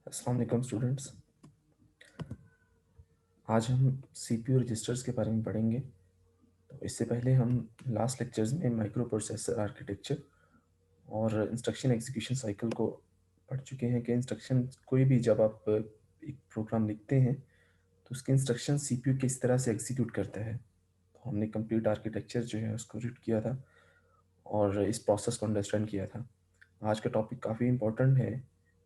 अस्सलाम वालेकुम स्टूडेंट्स। आज हम सीपीयू रजिस्टर्स के बारे में पढ़ेंगे। तो इससे पहले हम लास्ट लेक्चर्स में माइक्रो प्रोसेसर आर्किटेक्चर और इंस्ट्रक्शन एग्जीक्यूशन साइकिल को पढ़ चुके हैं कि इंस्ट्रक्शन कोई भी जब आप एक प्रोग्राम लिखते हैं तो उसके इंस्ट्रक्शन सीपीयू किस तरह से एग्जीक्यूट करता है। तो हमने कंप्लीट आर्किटेक्चर जो है उसको रीड किया था और इस प्रोसेस को अंडरस्टैंड किया था। आज का टॉपिक काफ़ी इम्पोर्टेंट है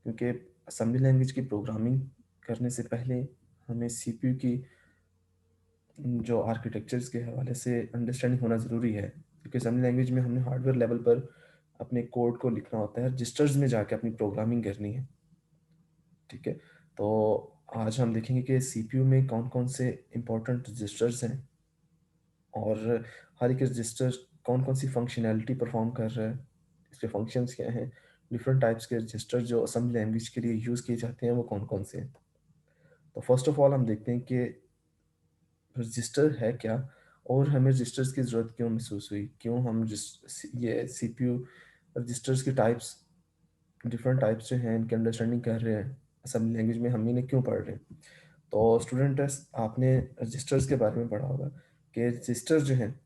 क्योंकि असेंबली लैंग्वेज की प्रोग्रामिंग करने से पहले हमें सीपीयू की जो आर्किटेक्चर्स के हवाले से अंडरस्टैंडिंग होना ज़रूरी है, क्योंकि असेंबली लैंग्वेज में हमने हार्डवेयर लेवल पर अपने कोड को लिखना होता है, रजिस्टर्स में जाके अपनी प्रोग्रामिंग करनी है। ठीक है, तो आज हम देखेंगे कि सीपीयू में कौन कौन से इंपॉर्टेंट रजिस्टर्स हैं और हर एक रजिस्टर कौन कौन सी फंक्शनैलिटी परफॉर्म कर रहा है, इसके फंक्शंस क्या हैं, डिफरेंट टाइप्स के रजिस्टर जो असेंबली लैंग्वेज के लिए यूज़ किए जाते हैं वो कौन कौन से हैं। तो फर्स्ट ऑफ ऑल हम देखते हैं कि रजिस्टर है क्या और हमें रजिस्टर्स की ज़रूरत क्यों महसूस हुई, क्यों हम ये सीपीयू रजिस्टर्स की टाइप्स, डिफरेंट टाइप्स जो हैं इनकी अंडरस्टैंडिंग कर रहे हैं असेंबली लैंग्वेज में, हम इन्हें क्यों पढ़ रहे हैं। तो स्टूडेंट आपने रजिस्टर्स के बारे में पढ़ा होगा कि रजिस्टर्स जो हैं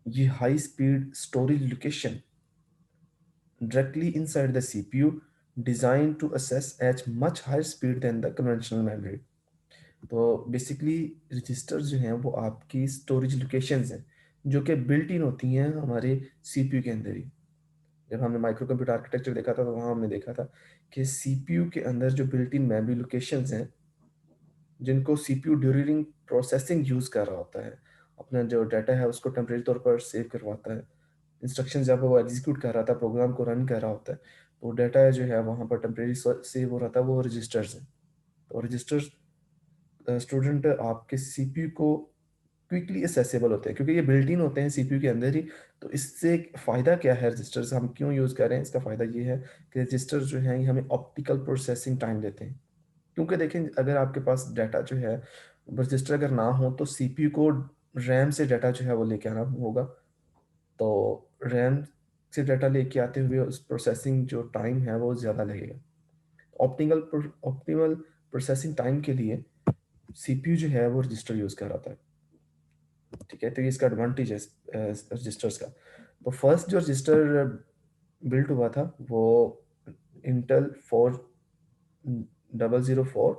ये high speed storage location directly inside the CPU designed to access at much higher speed than the conventional memory। तो बेसिकली रजिस्टर्स जो हैं वो आपकी स्टोरेज लोकेशंस हैं जो कि बिल्ट इन होती हैं हमारे सीपीयू के अंदर ही। जब हमने माइक्रो कंप्यूटर आर्किटेक्चर देखा था तो वहाँ हमने देखा था कि सीपीयू के अंदर जो बिल्ट इन मेमोरी लोकेशंस हैं जिनको सीपीयू ड्यूरिंग प्रोसेसिंग यूज़ कर रहा होता है, अपना जो डाटा है उसको टेम्परेरी तौर पर सेव करवाता है। इंस्ट्रक्शन जब वो एग्जीक्यूट कर रहा था, प्रोग्राम को रन कर रहा होता है, तो डाटा जो है वहाँ पर टेम्परेरी सेव हो रहा था, वो रजिस्टर्स हैं। तो रजिस्टर्स स्टूडेंट आपके सीपीयू को क्विकली एक्सेसिबल होते हैं क्योंकि ये बिल्ट इन होते हैं सीपीयू के अंदर ही। तो इससे फ़ायदा क्या है, रजिस्टर्स हम क्यों यूज़ कर रहे हैं, इसका फ़ायदा ये है कि रजिस्टर्स जो हैं ये हमें ऑप्टिकल प्रोसेसिंग टाइम देते हैं। क्योंकि देखें अगर आपके पास डाटा जो है रजिस्टर अगर ना हो तो सीपीयू को रैम से डाटा जो है वो लेके आना होगा। तो रैम से डाटा लेके आते हुए उस प्रोसेसिंग जो टाइम है वो ज़्यादा लगेगा। ऑप्टिमल प्रोसेसिंग टाइम के लिए सीपीयू जो है वो रजिस्टर यूज़ कर रहा था। ठीक है, तो ये इसका एडवांटेज है रजिस्टर्स का। तो फर्स्ट जो रजिस्टर बिल्ट हुआ था वो इंटेल 4004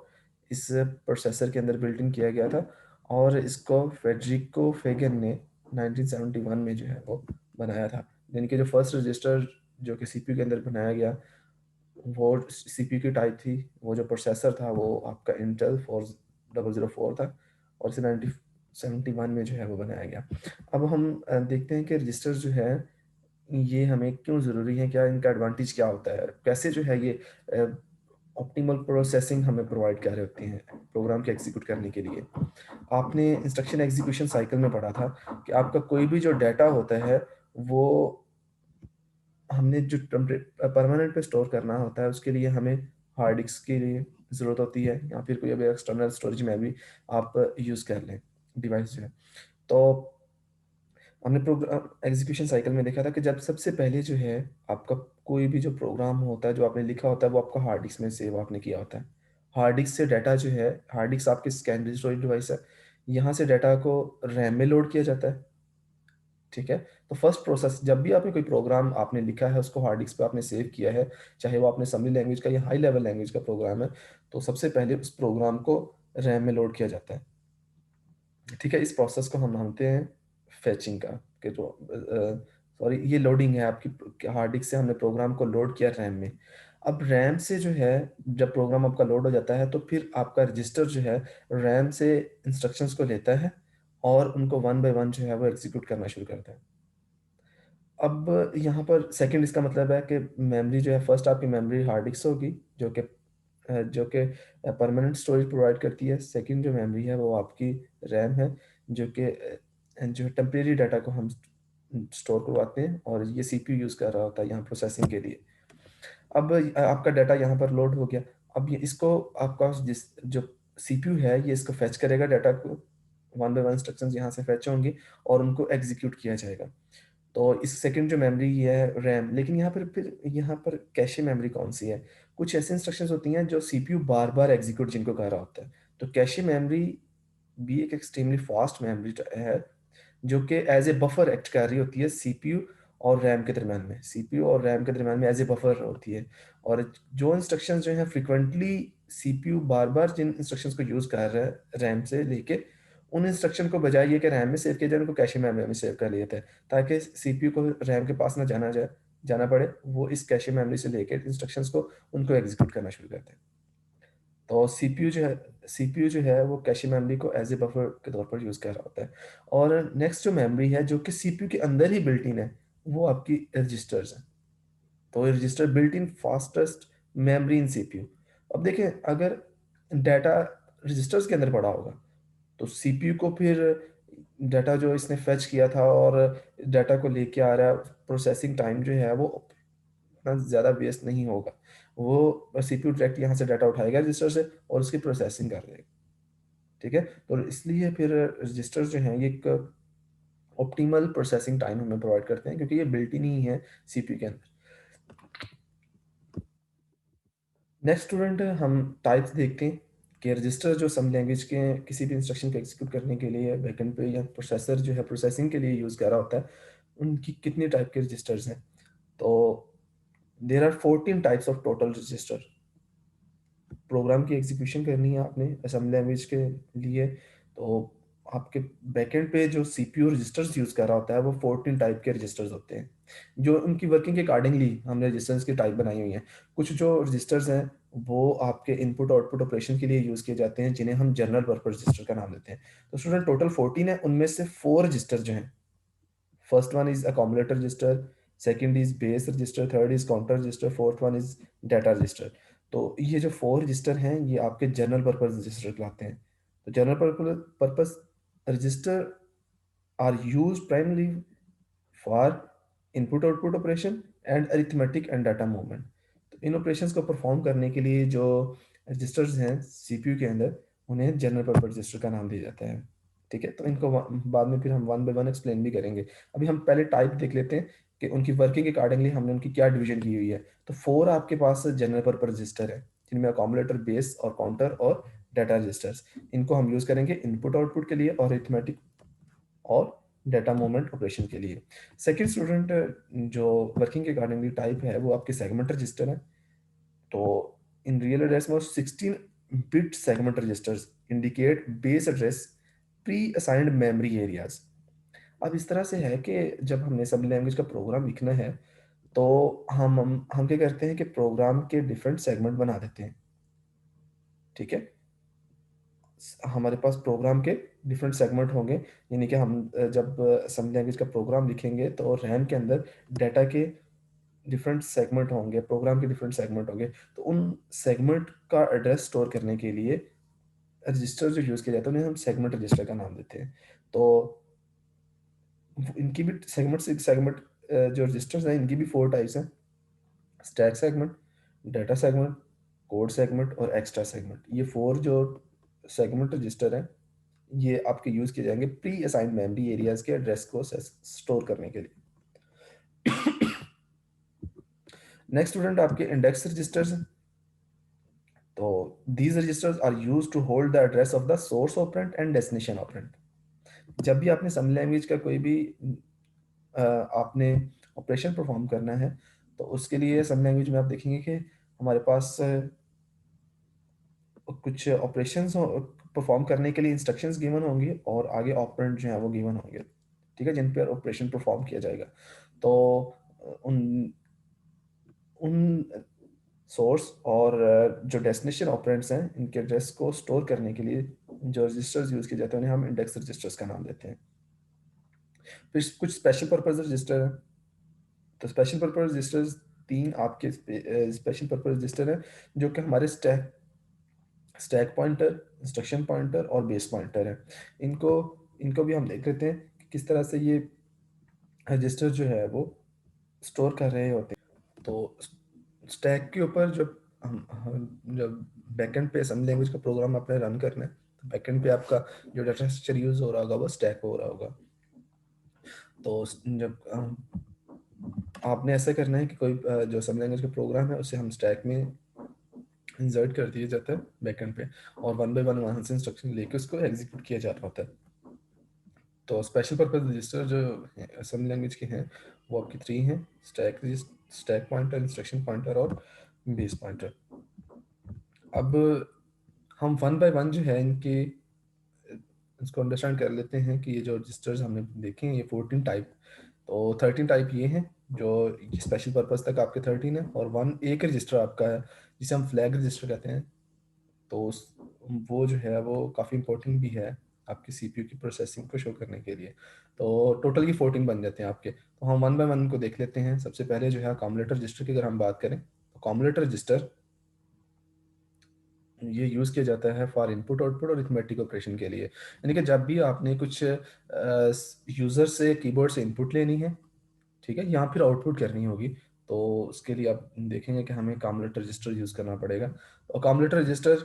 इस प्रोसेसर के अंदर बिल्ट इन किया गया था और इसको फेडरिको फेगन ने 1971 में जो है वो बनाया था। यानी कि जो फर्स्ट रजिस्टर जो कि सीपीयू के अंदर बनाया गया वो सीपीयू की टाइप थी, वो जो प्रोसेसर था वो आपका इंटेल 4004 था और इसे 1971 में जो है वो बनाया गया। अब हम देखते हैं कि रजिस्टर जो है ये हमें क्यों ज़रूरी है, क्या इनका एडवांटेज क्या होता है, कैसे जो है ये ऑप्टिमल प्रोसेसिंग हमें प्रोवाइड कर रहे होते हैं प्रोग्राम के एग्जीक्यूट करने के लिए। आपने इंस्ट्रक्शन एग्जीक्यूशन साइकिल में पढ़ा था कि आपका कोई भी जो डाटा होता है वो हमने जो परमानेंट पे स्टोर करना होता है उसके लिए हमें हार्ड डिस्क की लिए ज़रूरत होती है या फिर कोई अभी एक्सटर्नल स्टोरेज में भी आप यूज़ कर लें डिवाइस जो है। तो हमने प्रोग्राम एग्जीक्यूशन साइकिल में देखा था कि जब सबसे पहले जो है आपका कोई भी जो प्रोग्राम होता है जो आपने लिखा होता है वो आपका हार्ड डिस्क में सेव आपने किया होता है। हार्ड डिस्क से डाटा जो है, हार्ड डिस्क आपकी सेकेंडरी स्टोरेज डिवाइस है, यहाँ से डाटा को रैम में लोड किया जाता है। ठीक है, तो फर्स्ट प्रोसेस जब भी आपने कोई प्रोग्राम आपने लिखा है उसको हार्ड डिस्क पे आपने सेव किया है, चाहे वो आपने असेंबली लैंग्वेज का या हाई लेवल लैंग्वेज का प्रोग्राम है, तो सबसे पहले उस प्रोग्राम को रैम में लोड किया जाता है। ठीक है, इस प्रोसेस को हम मानते हैं फेचिंग का, कि जो सॉरी ये लोडिंग है आपकी हार्ड डिस्क से हमने प्रोग्राम को लोड किया रैम में। अब रैम से जो है जब प्रोग्राम आपका लोड हो जाता है तो फिर आपका रजिस्टर जो है रैम से इंस्ट्रक्शंस को लेता है और उनको वन बाय वन जो है वो एग्जीक्यूट करना शुरू करता है। अब यहाँ पर सेकंड इसका मतलब है कि मेमोरी जो है फर्स्ट आपकी मेमोरी हार्ड डिस्क होगी जो कि परमानेंट स्टोरेज प्रोवाइड करती है। सेकंड जो मेमोरी है वो आपकी रैम है जो टेम्परेरी डाटा को हम स्टोर करवाते हैं और ये सीपीयू यूज़ कर रहा होता है यहाँ प्रोसेसिंग के लिए। अब आपका डाटा यहाँ पर लोड हो गया। अब ये इसको आपका जिस जो सीपीयू है ये इसको फेच करेगा डाटा को, वन बाय वन इंस्ट्रक्शंस यहाँ से फेच होंगी और उनको एग्जीक्यूट किया जाएगा। तो इस सेकंड जो मेमोरी है रैम, लेकिन यहाँ पर फिर यहाँ पर कैशे मेमोरी कौन-सी है? कुछ ऐसी इंस्ट्रक्शंस होती हैं जो सीपीयू बार-बार एग्ज़ीक्यूट जिनको कर रहा होता है। तो कैशे मेमोरी भी एक एक्सट्रीमली फास्ट मेमोरी है, जो कि एज़ ए बफर एक्ट कर रही होती है सीपीयू और रैम के दरमियान में। सीपीयू और रैम के दरमियान में एज़ ए बफर होती है, और जो इंस्ट्रक्शंस जो हैं फ्रीक्वेंटली सीपीयू बार-बार जिन इंस्ट्रक्शंस को यूज़ कर रहा है रैम से लेके, उन इंस्ट्रक्शन को बजाय ये कि रैम में सेव किया जाए, उनको कैशे मेमोरी में सेव कर लिया जाता है, ताकि सीपीयू को रैम के पास ना जाना पड़े। वो इस कैशे मेमोरी से लेके इंस्ट्रक्शंस को उनको एग्ज़ीक्यूट करना शुरू करते हैं। तो सीपीयू जो है वो कैशे मेमोरी को एज़ ए बफर के तौर पर यूज़ कर रहा होता है। और नेक्स्ट जो मेमोरी है जो कि सीपीयू के अंदर ही बिल्ट इन है, वो आपकी रजिस्टर्स हैं। तो register built in fastest memory in CPU. अब देखें, अगर डाटा रजिस्टर्स के अंदर पड़ा होगा, तो सीपीयू को फिर डाटा जो इसने फेच किया था और डाटा को लेके आ रहा है, प्रोसेसिंग टाइम जो है वो इतना ज़्यादा वेस्ट नहीं होगा। वो सीपीयू डायरेक्ट यहाँ से डाटा उठाएगा रजिस्टर से और उसकी प्रोसेसिंग कर देगा, ठीक है? तो इसलिए फिर रजिस्टर्स जो हैं ये एक ऑप्टिमल प्रोसेसिंग टाइम हमें प्रोवाइड करते हैं, क्योंकि ये बिल्ट इन ही है सीपीयू के अंदर। नेक्स्ट स्टूडेंट हम टाइप्स देखते हैं कि रजिस्टर जो सम लैंग्वेज के किसी भी इंस्ट्रक्शन को एग्जीक्यूट करने के लिए बैकएंड पे या प्रोसेसर जो है प्रोसेसिंग के लिए यूज़ कर रहा होता है, उनकी कितने टाइप के रजिस्टर्स हैं। तो there are 14 types of total register. Program की एग्जीक्यूशन करनी है आपने असम लैंग्वेज के लिए, तो आपके बैकएंड पे जो सीपीयू रजिस्टर्स यूज़ कर रहा होता है वो 14 टाइप के रजिस्टर्स होते हैं, जो उनकी वर्किंग के अकॉर्डिंगली हमने रजिस्टर्स की टाइप बनाई हुई हैं। कुछ जो रजिस्टर्स हैं वो आपके इनपुट आउटपुट ऑपरेशन के लिए यूज़ किए जाते हैं, जिन्हें हम जनरल पर्पस रजिस्टर का नाम देते हैं। तो स्टूडेंट टोटल 14 है, उनमें से 4 रजिस्टर जो हैं, first one is accumulator register, second is base register, third is counter register, fourth one is data register. तो ये जो 4 रजिस्टर हैं ये आपके जनरल पर्पस रजिस्टर कहलाते हैं। तो general purpose register are used primary for input output operation and arithmetic and data movement. तो इन ऑपरेशंस को परफॉर्म करने के लिए जो रजिस्टर्स हैं सीपीयू के अंदर, उन्हें जनरल पर्पस रजिस्टर का नाम दिया जाता है, ठीक है? तो इनको बाद में फिर हम वन बाय वन एक्सप्लेन भी करेंगे। अभी हम पहले टाइप देख लेते हैं कि उनकी वर्किंग अकॉर्डिंगली हमने उनकी क्या डिवीजन की हुई है। तो 4 आपके पास जनरल पर्पस रजिस्टर है, जिनमें अकोमोडेटर, बेस और काउंटर और डाटा रजिस्टर्स। इनको हम यूज़ करेंगे इनपुट आउटपुट के लिए और अरिथमेटिक और डाटा मूवमेंट ऑपरेशन के लिए। सेकंड स्टूडेंट जो वर्किंग के अकॉर्डिंगली टाइप है वो आपके सेगमेंट रजिस्टर है। तो इन रियल एड्रेस में 16 bit segment registers indicate base address pre assigned memory areas. अब इस तरह से है कि जब हमने सब लैंग्वेज का प्रोग्राम लिखना है, तो हम क्या करते हैं कि प्रोग्राम के डिफरेंट सेगमेंट बना देते हैं, ठीक है? हमारे पास प्रोग्राम के डिफरेंट सेगमेंट होंगे, यानी कि हम जब सम लैंग्वेज का प्रोग्राम लिखेंगे तो रैम के अंदर डाटा के डिफरेंट सेगमेंट होंगे, प्रोग्राम के डिफरेंट सेगमेंट होंगे। तो उन सेगमेंट का एड्रेस स्टोर करने के लिए रजिस्टर जो यूज़ किया जाता है उन्हें हम सेगमेंट रजिस्टर का नाम देते हैं। तो इनकी भी सेगमेंट जो रजिस्टर्स हैं इनकी भी 4 टाइप्स हैं। Stack segment, data segment, code segment और एक्स्ट्रा सेगमेंट। ये 4 जो सेगमेंट रजिस्टर हैं, ये आपके यूज़ किए जाएँगे प्री असाइन्ड मेमोरी एरियाज़ के एड्रेस को स्टोर करने के लिए। नेक्स्ट स्टूडेंट आपके इंडेक्स रजिस्टर्स हैं। तो these registers are used to hold the address of the source operand and destination operand। जब भी आपने सम लैंग्वेज का कोई भी आपने ऑपरेशन परफॉर्म करना है, तो उसके लिए सम लैंग्वेज में आप देखेंगे कि हमारे पास कुछ ऑपरेशंस परफॉर्म करने के लिए इंस्ट्रक्शंस गिवन होंगी और आगे ऑपरेंड जो है वो गिवन होंगे, ठीक है? जिन पर ऑपरेशन परफॉर्म किया जाएगा। तो उन उन सोर्स और जो डेस्टिनेशन ऑपरेंड्स हैं, इनके एड्रेस को स्टोर करने के लिए जो रजिस्टर्स यूज़ किए जाते हैं, उन्हें हम इंडेक्स रजिस्टर्स का नाम देते हैं। फिर कुछ स्पेशल पर्पस रजिस्टर हैं। तो स्पेशल पर्पस रजिस्टर्स 3 आपके स्पेशल पर्पस रजिस्टर हैं, जो कि हमारे स्टैक पॉइंटर, इंस्ट्रक्शन पॉइंटर और बेस पॉइंटर हैं। इनको इनको भी हम देख लेते हैं कि किस तरह से ये रजिस्टर जो है वो स्टोर कर रहे होते हैं। तो स्टैक के ऊपर हम जब बैकएंड पे सम लैंग्वेज का प्रोग्राम आपने रन करना है, तो बैकएंड पे आपका जो डाटा स्ट्रक्चर यूज़ हो रहा होगा वो स्टैक हो रहा होगा। तो जब आपने ऐसा करना है कि कोई जो सब लैंग्वेज का प्रोग्राम है उसे हम स्टैक में इंसर्ट कर दिया जाता है बैकएंड पे, और वन बाय वन वहाँ से इंस्ट्रक्शन लेके उसको एग्जीक्यूट किया जा रहा होता है। तो स्पेशल पर्पज रजिस्टर जो असेंबली लैंग्वेज के हैं वो आपकी 3 हैं: स्टैक पॉइंटर, इंस्ट्रक्शन पॉइंटर और बेस पॉइंटर। अब हम वन बाय वन जो है इनके इसको अंडरस्टैंड कर लेते हैं कि ये जो रजिस्टर्स हमने देखे हैं ये 14 टाइप, तो 13 टाइप ये हैं जो स्पेशल पर्पज तक आपके 13 है, और वन एक रजिस्टर आपका है जिसे हम फ्लैग रजिस्टर कहते हैं। तो वो जो है वो काफ़ी इंपॉर्टेंट भी है आपकी सीपीयू की प्रोसेसिंग को शो करने के लिए। तो टोटल की 14 बन जाते हैं आपके। तो हम वन बाय वन को देख लेते हैं। सबसे पहले जो है अकोमोडेटर रजिस्टर की अगर हम बात करें तो अकोमोडेटर रजिस्टर ये यूज़ किया जाता है फॉर इनपुट आउटपुट और अरिथमेटिक ऑपरेशन के लिए। यानी कि जब भी आपने कुछ यूज़र से कीबोर्ड से इनपुट लेनी है, ठीक है, या फिर आउटपुट करनी होगी, तो उसके लिए आप देखेंगे कि हमें अकोमोडेटर रजिस्टर यूज़ करना पड़ेगा। तो अकोमोडेटर रजिस्टर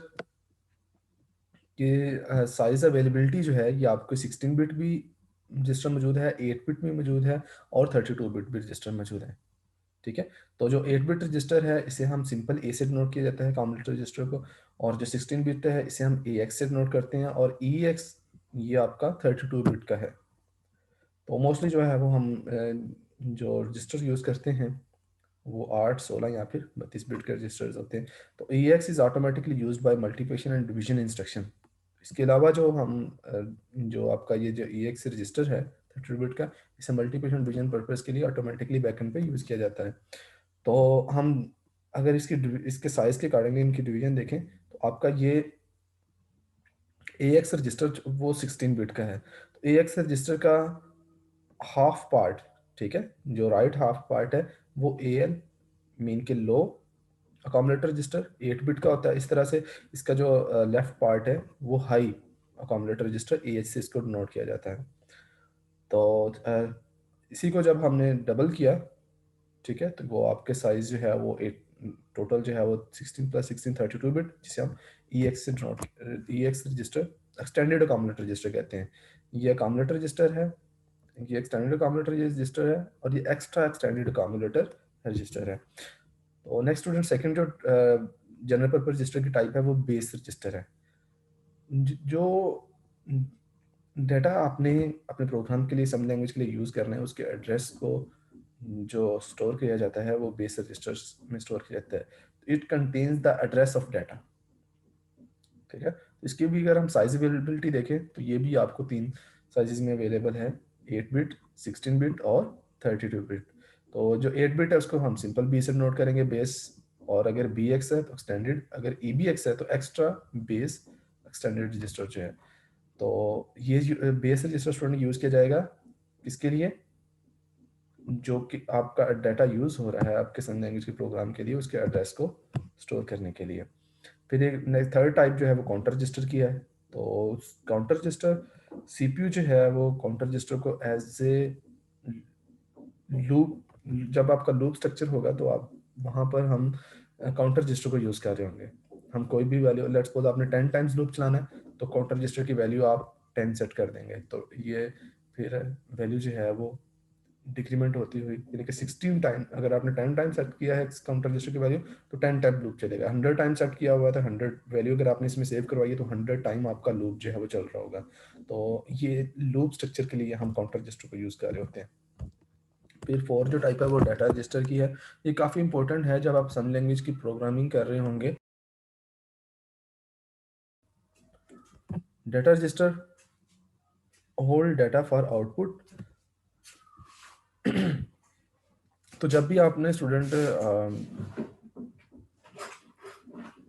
कि साइज अवेलेबिलिटी जो है ये आपको 16 बिट भी रजिस्टर मौजूद है, 8 बिट में मौजूद है और 32 बिट भी रजिस्टर मौजूद है। ठीक है, तो जो 8 बिट रजिस्टर है इसे हम सिंपल ए से डिनोट किया जाता है कॉम्प्यूटर रजिस्टर को, और जो 16 बिट है इसे हम ए एक्स से डिनोट करते हैं, और ई एक्स ये आपका 32 बिट का है। तो मोस्टली जो है वो हम जो रजिस्टर यूज़ करते हैं वो 8, 16 या फिर 32 बिट के रजिस्टर्स होते हैं। तो E X is automatically use by multiplication and division instruction. इसके अलावा जो हम जो आपका ये जो ई एक्स रजिस्टर है 32 बिट का, इसे मल्टीप्लिकेशन डिवीजन पर्पज़ के लिए ऑटोमेटिकली बैकएंड पे यूज़ किया जाता है। तो हम अगर इसके साइज़ के अकॉर्डिंगली इनकी डिवीजन देखें तो आपका ये ए एक्स रजिस्टर वो 16 बिट का है। तो ए एक्स रजिस्टर का हाफ पार्ट, ठीक है, जो राइट हाफ पार्ट है वो ए एल मीन के लो अकोमोडेटर रजिस्टर 8 बिट का होता है। इस तरह से इसका जो लेफ्ट पार्ट है वो high accommodator register A H से इसको नोट किया जाता है। तो इसी को जब हमने डबल किया, ठीक है, तो वो आपके साइज जो है वो एट टोटल जो है वो 16 प्लस 16 32 बिट, जिसे हम ई एक्स से note E X register extended accumulator register कहते हैं। ये अकोमोडेटर रजिस्टर है, ये एक्सटेंडेड अकोमोडेटर रजिस्टर है, और ये एक्स्ट्रा एक्सटेंडेड अकोमोडेटर रजिस्टर है। तो नेक्स्ट स्टूडेंट सेकंड जो जनरल पर्पस रजिस्टर की टाइप है वो बेस रजिस्टर है। जो डाटा आपने अपने प्रोग्राम के लिए सम लैंग्वेज के लिए यूज़ करना है उसके एड्रेस को जो स्टोर किया जाता है वो बेस रजिस्टर्स में स्टोर किया जाता है। It contains the address of data, ठीक है। इसकी भी अगर हम साइज अवेलेबिलिटी देखें तो ये भी आपको 3 साइजेस में अवेलेबल है: 8 बिट, 16 बिट और 32 बिट। तो जो 8 बिट है उसको हम सिंपल बी से नोट करेंगे बेस, और अगर बी एक्स है तो एक्सटेंडेड, अगर ई बी एक्स है तो एक्स्ट्रा बेस एक्सटेंडेड रजिस्टर जो है। तो ये बेस रजिस्टर स्टूडेंट यूज़ किया जाएगा किसके लिए, जो कि आपका डाटा यूज़ हो रहा है आपके सन लैंग्वेज के प्रोग्राम के लिए उसके एड्रेस को स्टोर करने के लिए। फिर एक थर्ड टाइप जो है वो काउंटर रजिस्टर की है। तो काउंटर रजिस्टर सीपीयू जो है वो काउंटर रजिस्टर को एज ए लूप, जब आपका लूप स्ट्रक्चर होगा तो आप वहाँ पर हम काउंटर रजिस्टर को यूज़ कर रहे होंगे। हम कोई भी वैल्यू, लेट्स सपोज आपने 10 टाइम्स लूप चलाना है तो काउंटर रजिस्टर की वैल्यू आप 10 सेट कर देंगे, तो ये फिर वैल्यू जो है वो डिक्रीमेंट होती हुई, यानी कि 16 टाइम, अगर आपने 10 टाइम सेट किया है काउंटर रजिस्टर की वैल्यू तो 10 टाइम लूप चलेगा। 100 टाइम सेट किया हुआ है तो 100 वैल्यू अगर आपने इसमें सेव करवाई है तो 100 टाइम आपका लूप जो है वो चल रहा होगा। तो ये लूप स्ट्रक्चर के लिए हम काउंटर रजिस्टर को यूज़ कर रहे होते हैं। फिर फोर जो टाइप है वो डाटा रजिस्टर की है। ये काफ़ी इंपॉर्टेंट है जब आप सम लैंग्वेज की प्रोग्रामिंग कर रहे होंगे। Data register hold data for output. तो जब भी आपने स्टूडेंट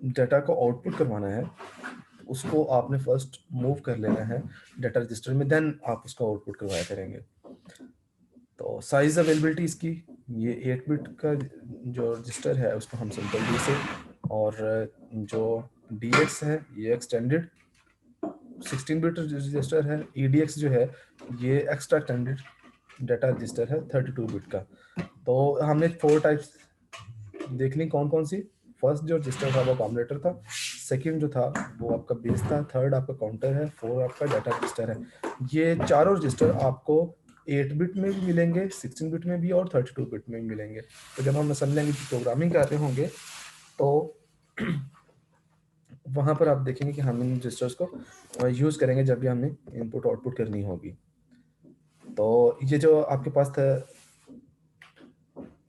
डाटा को आउटपुट करवाना है उसको आपने फर्स्ट मूव कर लेना है डाटा रजिस्टर में, देन आप उसको आउटपुट करवाया करेंगे। तो साइज अवेलेबिलिटी इसकी, ये 8 बिट का जो रजिस्टर है उसको हम सिंपल डी से, और जो डी एक्स है ये एक्सटेंडेड 16 बिट रजिस्टर है, ई डी एक्स जो है ये एक्स्ट्रा एक्सटेंडेड डाटा रजिस्टर है 32 बिट का। तो हमने 4 टाइप्स देख ली कौन कौन सी। फर्स्ट जो रजिस्टर था वो कॉम्बिनेटर था, सेकंड जो था वो आपका बेस था, थर्ड आपका काउंटर है, फोर आपका डाटा रजिस्टर है। ये चारों रजिस्टर आपको 8 बिट में भी मिलेंगे, 16 बिट में भी और 32 बिट में भी मिलेंगे। तो जब हम असेंबली लैंग्वेज की प्रोग्रामिंग कर रहे होंगे तो वहाँ पर आप देखेंगे कि हम इन रजिस्टर्स को यूज़ करेंगे जब भी हमें इनपुट आउटपुट करनी होगी। तो ये जो आपके पास था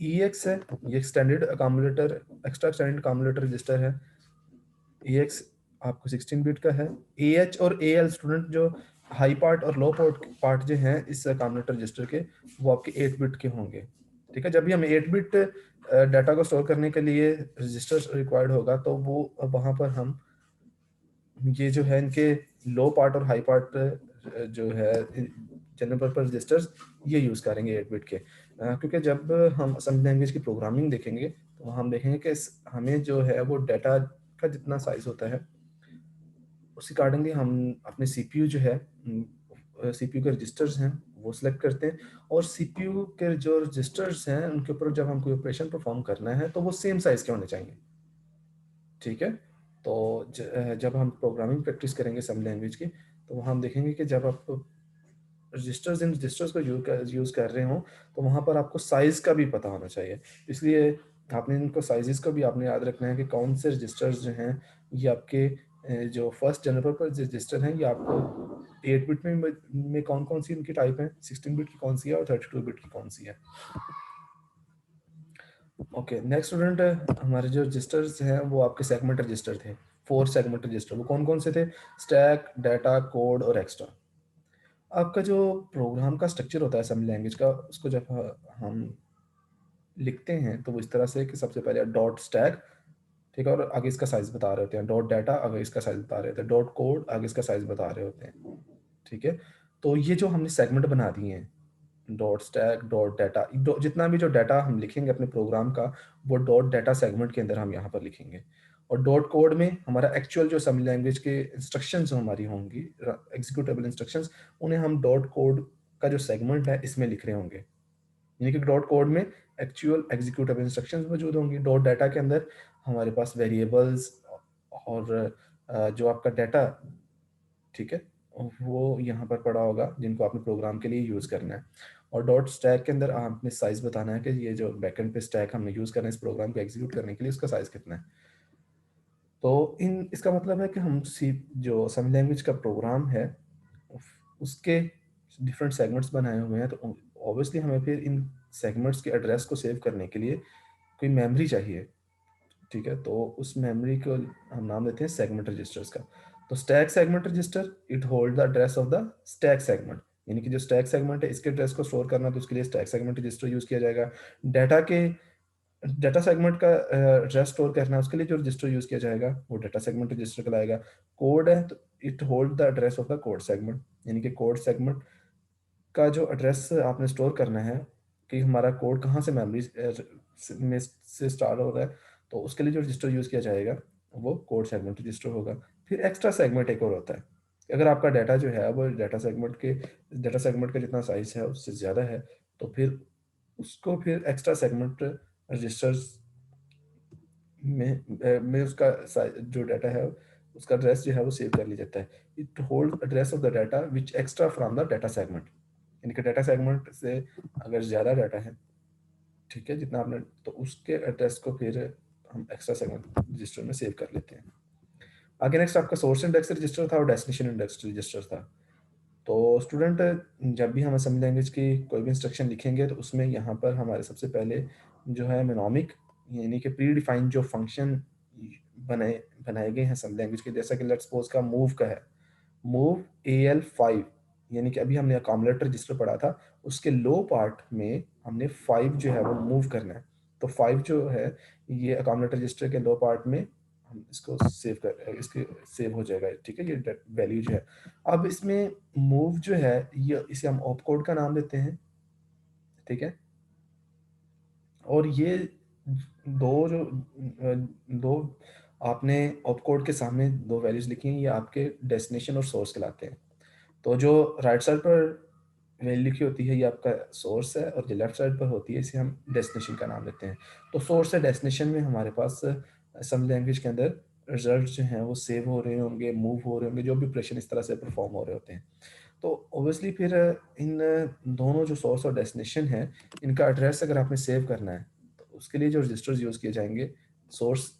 EX है, ये standard accommodator, extra standard accommodator register है। EX आपको 16 बिट का है। AH और AL स्टूडेंट जो हाई पार्ट और लो पार्ट पार्ट जो हैं इस अकोमोडेटर रजिस्टर के, वो आपके 8 बिट के होंगे। ठीक है, जब भी हमें 8 बिट डाटा को स्टोर करने के लिए रजिस्टर रिक्वायर्ड होगा तो वो वहाँ पर हम ये जो है इनके लो पार्ट और हाई पार्ट जो है जनरल पर्पस रजिस्टर्स ये यूज़ करेंगे 8 बिट के। क्योंकि जब हम असेंबली लैंग्वेज की प्रोग्रामिंग देखेंगे तो हम देखेंगे कि हमें जो है वो डाटा का जितना साइज होता है उसी अकॉर्डिंगली हम अपने सीपीयू जो है सीपीयू के रजिस्टर्स हैं वो सिलेक्ट करते हैं, और सीपीयू के जो रजिस्टर्स हैं उनके ऊपर जब हम कोई ऑपरेशन परफॉर्म करना है तो वो सेम साइज के होने चाहिए। ठीक है, तो जब हम प्रोग्रामिंग प्रैक्टिस करेंगे असेंबली लैंग्वेज की तो वहाँ हम देखेंगे कि जब आप रजिस्टर्स को यूज़ कर रहे हो तो वहाँ पर आपको साइज़ का भी पता होना चाहिए। इसलिए आपने इनको साइजेस को भी आपने याद रखना है कि कौन से रजिस्टर्स जो हैं ये आपके जो फर्स्ट जनरल पर्पस रजिस्टर हैं ये आपको 8 बिट में कौन कौन सी इनकी टाइप है, 16 बिट की कौन सी है और 32 बिट की कौन सी है। ओके, नेक्स्ट स्टूडेंट, हमारे जो रजिस्टर्स हैं वो आपके सेगमेंट रजिस्टर थे, 4 सेगमेंट रजिस्टर। वो कौन कौन से थे? स्टैक, डाटा, कोड और एक्स्ट्रा। आपका जो प्रोग्राम का स्ट्रक्चर होता है असेंबली लैंग्वेज का, उसको जब हम लिखते हैं तो वो इस तरह से कि सबसे पहले डॉट स्टैक, ठीक है, और आगे इसका साइज बता रहे होते हैं, डॉट डाटा आगे इसका साइज बता रहे होते हैं, डॉट कोड आगे इसका साइज बता रहे होते हैं। ठीक है, तो ये जो हमने सेगमेंट बना दिए हैं, डॉट स्टैक, डॉट डाटा, जितना भी जो डाटा हम लिखेंगे अपने प्रोग्राम का वो डॉट डाटा सेगमेंट के अंदर हम यहाँ पर लिखेंगे। और डॉट कोड में हमारा एक्चुअल जो असेंबली लैंग्वेज के इंस्ट्रक्शंस हमारी होंगी, एग्जीक्यूटेबल इंस्ट्रक्शंस, उन्हें हम डॉट कोड का जो सेगमेंट है इसमें लिख रहे होंगे। यानी कि डॉट कोड में एक्चुअल एग्जीक्यूटेबल इंस्ट्रक्शंस मौजूद होंगी। डॉट डाटा के अंदर हमारे पास वेरिएबल्स और जो आपका डाटा, ठीक है, वो यहाँ पर पड़ा होगा जिनको आपने प्रोग्राम के लिए यूज़ करना है। और डॉट स्टैक के अंदर आपने साइज़ बताना है कि ये जो बैकएंड पे स्टैक हमने यूज़ करना है इस प्रोग्राम को एग्जीक्यूट करने के लिए, उसका साइज़ कितना है। तो इन इसका मतलब है कि हम सी जो असेंबली लैंग्वेज का प्रोग्राम है उसके डिफरेंट सेगमेंट्स बनाए हुए हैं, तो ऑब्वियसली हमें फिर इन सेगमेंट्स के एड्रेस को सेव करने के लिए कोई मेमोरी चाहिए। ठीक है, तो उस मेमोरी को हम नाम देते हैं सेगमेंट रजिस्टर्स का। तो stack segment register it hold the address of the stack segment, यानी कि जो स्टैक सेगमेंट है इसके एड्रेस को स्टोर करना, तो उसके लिए स्टैक सेगमेंट रजिस्टर यूज किया जाएगा। डाटा के डाटा सेगमेंट का एड्रेस स्टोर करना है, उसके लिए जो रजिस्टर यूज किया जाएगा वो डाटा सेगमेंट रजिस्टर कहलाएगा। कोड है तो it hold the address of the code segment, यानी कि कोड सेगमेंट का जो एड्रेस आपने स्टोर करना है कि हमारा कोड कहाँ से मेमोरी में से स्टार्ट हो रहा है, तो उसके लिए जो रजिस्टर यूज़ किया जाएगा वो कोड सेगमेंट रजिस्टर होगा। फिर एक्स्ट्रा सेगमेंट एक और होता है, अगर आपका डाटा जो है वो डाटा सेगमेंट का जितना साइज है उससे ज़्यादा है तो फिर उसको फिर एक्स्ट्रा सेगमेंट रजिस्टर्स में उसका जो डाटा है उसका एड्रेस जो है वो सेव कर लिया जाता है। It hold address of the data which extra from the data segment, यानी कि डाटा सेगमेंट से अगर ज़्यादा डाटा है, ठीक है, जितना आपने, तो उसके एड्रेस को फिर हम एक्स्ट्रा सेगमेंट रजिस्टर में सेव कर लेते हैं। आगे नेक्स्ट आपका सोर्स इंडेक्स रजिस्टर था और डेस्टिनेशन इंडेक्स रजिस्टर था। तो स्टूडेंट, जब भी हम असेंबली लैंग्वेज की कोई भी इंस्ट्रक्शन लिखेंगे तो उसमें यहाँ पर हमारे सबसे पहले जो है मेनोमिक, यानी कि प्री डिफाइंड जो फंक्शन बनाए बनाए गए हैं असेंबली लैंग्वेज के, जैसा कि लेट्स सपोज का मूव का है, मूव AL5, यानी कि अभी हमने अकोमोडेटर रजिस्टर पढ़ा था उसके लो पार्ट में हमने 5 जो है वो मूव करना है। तो 5 जो है ये अकोमोडेटर रजिस्टर के लो पार्ट में हम इसको सेव कर इसके सेव हो जाएगा। ठीक है, ये वैल्यू जो है, अब इसमें मूव जो है ये इसे हम ऑप कोड का नाम देते हैं। ठीक है, और ये दो आपने ऑप कोड के सामने दो वैल्यूज लिखी हैं, ये आपके डेस्टिनेशन और सोर्स कहलाते हैं। तो जो राइट साइड पर वैल्यू लिखी होती है ये आपका सोर्स है, और जो लेफ्ट साइड पर होती है इसे हम डेस्टिनेशन का नाम देते हैं। तो सोर्स है डेस्टिनेशन में हमारे पास सम लैंग्वेज के अंदर रिजल्ट जो हैं वो सेव हो रहे होंगे, मूव हो रहे होंगे, जो भी ऑपरेशन इस तरह से परफॉर्म हो रहे होते हैं। तो ऑब्वियसली फिर इन दोनों जो सोर्स और डेस्टिनेशन है, इनका एड्रेस अगर आपने सेव करना है, तो उसके लिए जो रजिस्टर्स यूज़ किए जाएंगे, सोर्स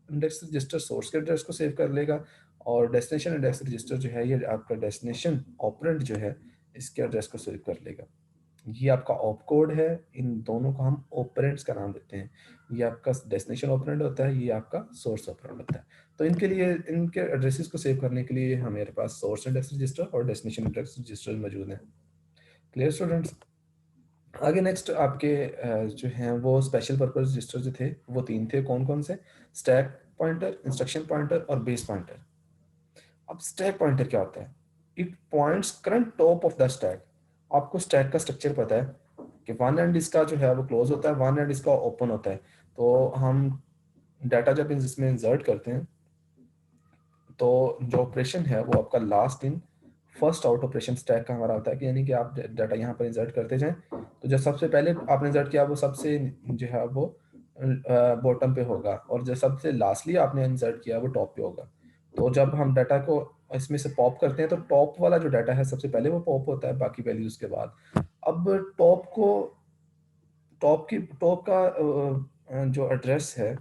इंडेक्स रजिस्टर सोर्स के एड्रेस को सेव कर लेगा, और डेस्टिनेशन इंडेक्स रजिस्टर जो है ये आपका डेस्टिनेशन ऑपरेंड जो है इसके एड्रेस को सेव कर लेगा। ये आपका ऑप कोड है, इन दोनों को हम ऑपरेंड्स का नाम देते हैं। ये आपका डेस्टिनेशन ऑपरेंड होता है, ये आपका सोर्स ऑपरेंड होता है। तो इनके लिए इनके एड्रेसेस को सेव करने के लिए हमारे पास सोर्स इंडेक्स रजिस्टर और डेस्टिनेशन इंडेक्स रजिस्टर मौजूद हैं। Clear students? आगे नेक्स्ट आपके जो हैं वो स्पेशल पर्पस रजिस्टर जो थे वो 3 थे। कौन-कौन से? स्टैक पॉइंटर, इंस्ट्रक्शन पॉइंटर और बेस पॉइंटर। अब स्टैक पॉइंटर क्या होता है? It points current top of the stack. आपको स्टैक का स्ट्रक्चर पता है कि वन एंड इसका जो है वो क्लोज होता है, वन एंड इसका ओपन होता है। तो हम डाटा जब इसमें इंसर्ट करते हैं, तो जो ऑपरेशन है वो आपका last in first out operation stack का हमारा होता है कि यानी कि आप डाटा यहाँ पर इंसर्ट करते जाएं, तो जो सबसे पहले आपने इंसर्ट किया वो सबसे जो है वो बॉटम पे होगा, और जो सबसे लास्टली आपने इंसर्ट किया वो टॉप पे होगा। तो जब हम डाटा को इसमें से पॉप करते हैं तो टॉप वाला जो डाटा है सबसे पहले वो पॉप होता है, बाकी वैल्यूज के बाद। अब टॉप को टॉप का जो एड्रेस है,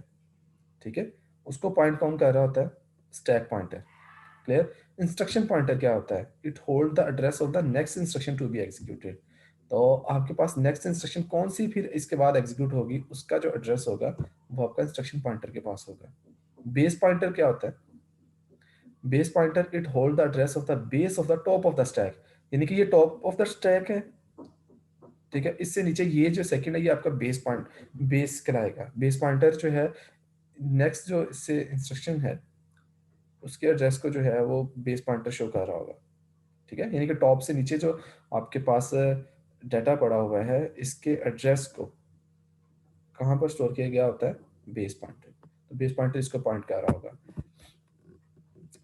ठीक है, उसको पॉइंट कौन कर रहा होता है? Stack pointer. Clear? Instruction pointer क्या होता है? It hold the address of the next instruction to be executed. तो आपके पास नेक्स्ट इंस्ट्रक्शन कौन सी फिर इसके बाद एग्जीक्यूट होगी, उसका जो एड्रेस होगा वो आपका इंस्ट्रक्शन पॉइंटर के पास होगा। बेस पॉइंटर क्या होता है? Base pointer it hold the address of the base of the top of the stack, यानी कि ये टॉप ऑफ द स्टैक है, ठीक है। इससे नीचे ये जो सेकंड है ये आपका बेस कहलाएगा। बेस पॉइंटर जो है नेक्स्ट जो इससे इंस्ट्रक्शन है उसके एड्रेस को जो है वो बेस पॉइंटर शो कर रहा होगा, ठीक है। यानी कि टॉप से नीचे जो आपके पास डाटा पड़ा हुआ है इसके एड्रेस को कहाँ पर स्टोर किया गया होता है? Base pointer. तो बेस पॉइंटर इसको पॉइंट कर रहा होगा।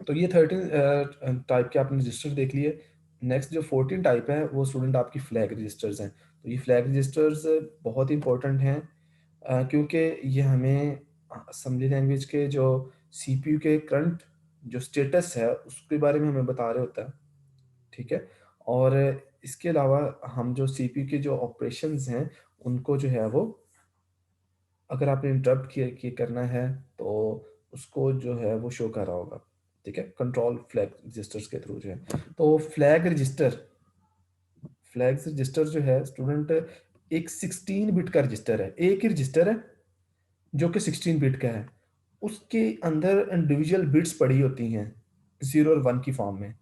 तो ये 13 टाइप के आपने रजिस्टर देख लिए। नेक्स्ट जो 14 टाइप है वो स्टूडेंट आपकी फ्लैग रजिस्टर्स हैं। तो ये फ्लैग रजिस्टर्स बहुत इंपॉर्टेंट हैं, क्योंकि ये हमें असेंबली लैंग्वेज के जो सीपीयू के करंट जो स्टेटस है उसके बारे में हमें बता रहे होता है, ठीक है। और इसके अलावा हम जो सीपीयू के जो ऑपरेशंस हैं उनको जो है वो अगर आपने इंटरप्ट किए करना है तो उसको जो है वो शो कर रहा होगा, ठीक है, कंट्रोल फ्लैग रजिस्टर्स के थ्रू जो है। तो फ्लैग रजिस्टर जो है स्टूडेंट एक 16 बिट का रजिस्टर है, एक ही रजिस्टर है जो कि 16 बिट का है। उसके अंदर इंडिविजुअल बिट्स पड़ी होती हैं 0 और 1 की फॉर्म में।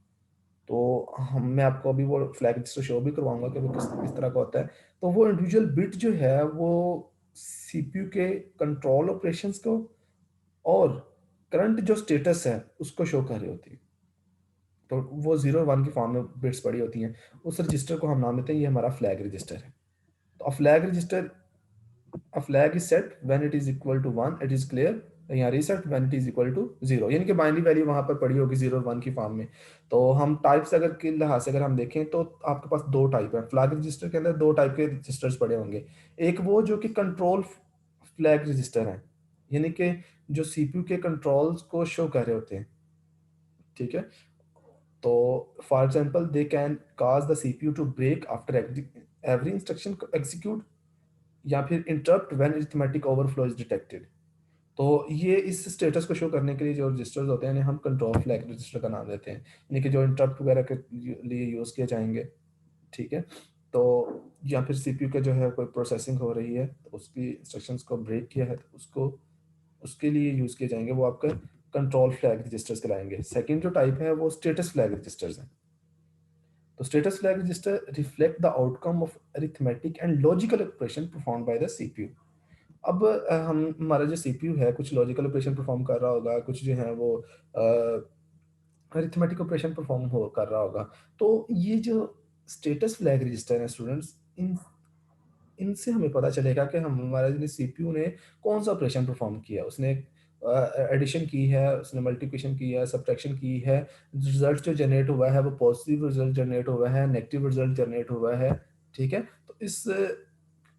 तो हम मैं आपको अभी वो फ्लैग रजिस्टर शो भी करवाऊंगा कि वो किस तरह का होता है। तो वो इंडिविजुअल बिट जो है वो सीपीयू के कंट्रोल ऑपरेशंस को और करंट जो स्टेटस है उसको शो कर रही होती है। तो वो 0 और 1 की फॉर्म में बिट्स पड़ी होती हैं। उस रजिस्टर को हम नाम देते हैं ये हमारा फ्लैग रजिस्टर है। तो a flag is set when it is equal to 1, it is clear। यहाँ reset when it is equal to 0, यानी कि बाइनरी वैल्यू वहां पर पड़ी होगी 0 और 1 की फॉर्म में। तो हम टाइप्स अगर के लिहाज से अगर हम देखें तो आपके पास दो टाइप है। फ्लैग रजिस्टर के अंदर दो टाइप के रजिस्टर्स पड़े होंगे। एक वो जो कि कंट्रोल फ्लैग रजिस्टर है, यानी कि जो सीपीयू के कंट्रोल्स को शो कर रहे होते हैं, ठीक है। तो for example they can cause the CPU to break after every instruction execute, या फिर interrupt when arithmetic overflow is detected. तो ये इस स्टेटस को शो करने के लिए जो रजिस्टर्स होते हैं इन्हें हम कंट्रोल फ्लैग रजिस्टर का नाम देते हैं, यानी कि जो इंटरप्ट वगैरह के लिए यूज़ किए जाएंगे, ठीक है। तो या फिर सीपीयू का जो है कोई प्रोसेसिंग हो रही है तो उसकी इंस्ट्रक्शंस को ब्रेक किया है तो उसको उसके लिए यूज़ किए जाएंगे, वो आपका कंट्रोल फ्लैग रजिस्टर्स कहलाएंगे। सेकंड जो टाइप है वो स्टेटस फ्लैग रजिस्टर्स हैं। तो status flag register reflect the outcome of arithmetic and logical operation perform by the CPU. अब हम हमारा जो सीपीयू है कुछ लॉजिकल ऑपरेशन परफॉर्म कर रहा होगा, कुछ जो है वो अरिथमेटिक ऑपरेशन परफॉर्म हो कर रहा होगा। तो ये जो स्टेटस फ्लैग रजिस्टर है स्टूडेंट्स, इन इनसे हमें पता चलेगा कि हम हमारे जो सीपीयू ने कौन सा ऑपरेशन परफॉर्म किया। उसने एडिशन की है, उसने मल्टीप्लिकेशन की है, सब्ट्रैक्शन की है, रिजल्ट जो जनरेट हुआ है वो पॉजिटिव रिजल्ट जनरेट हुआ है, नेगेटिव रिजल्ट जनरेट हुआ है, ठीक है। तो इस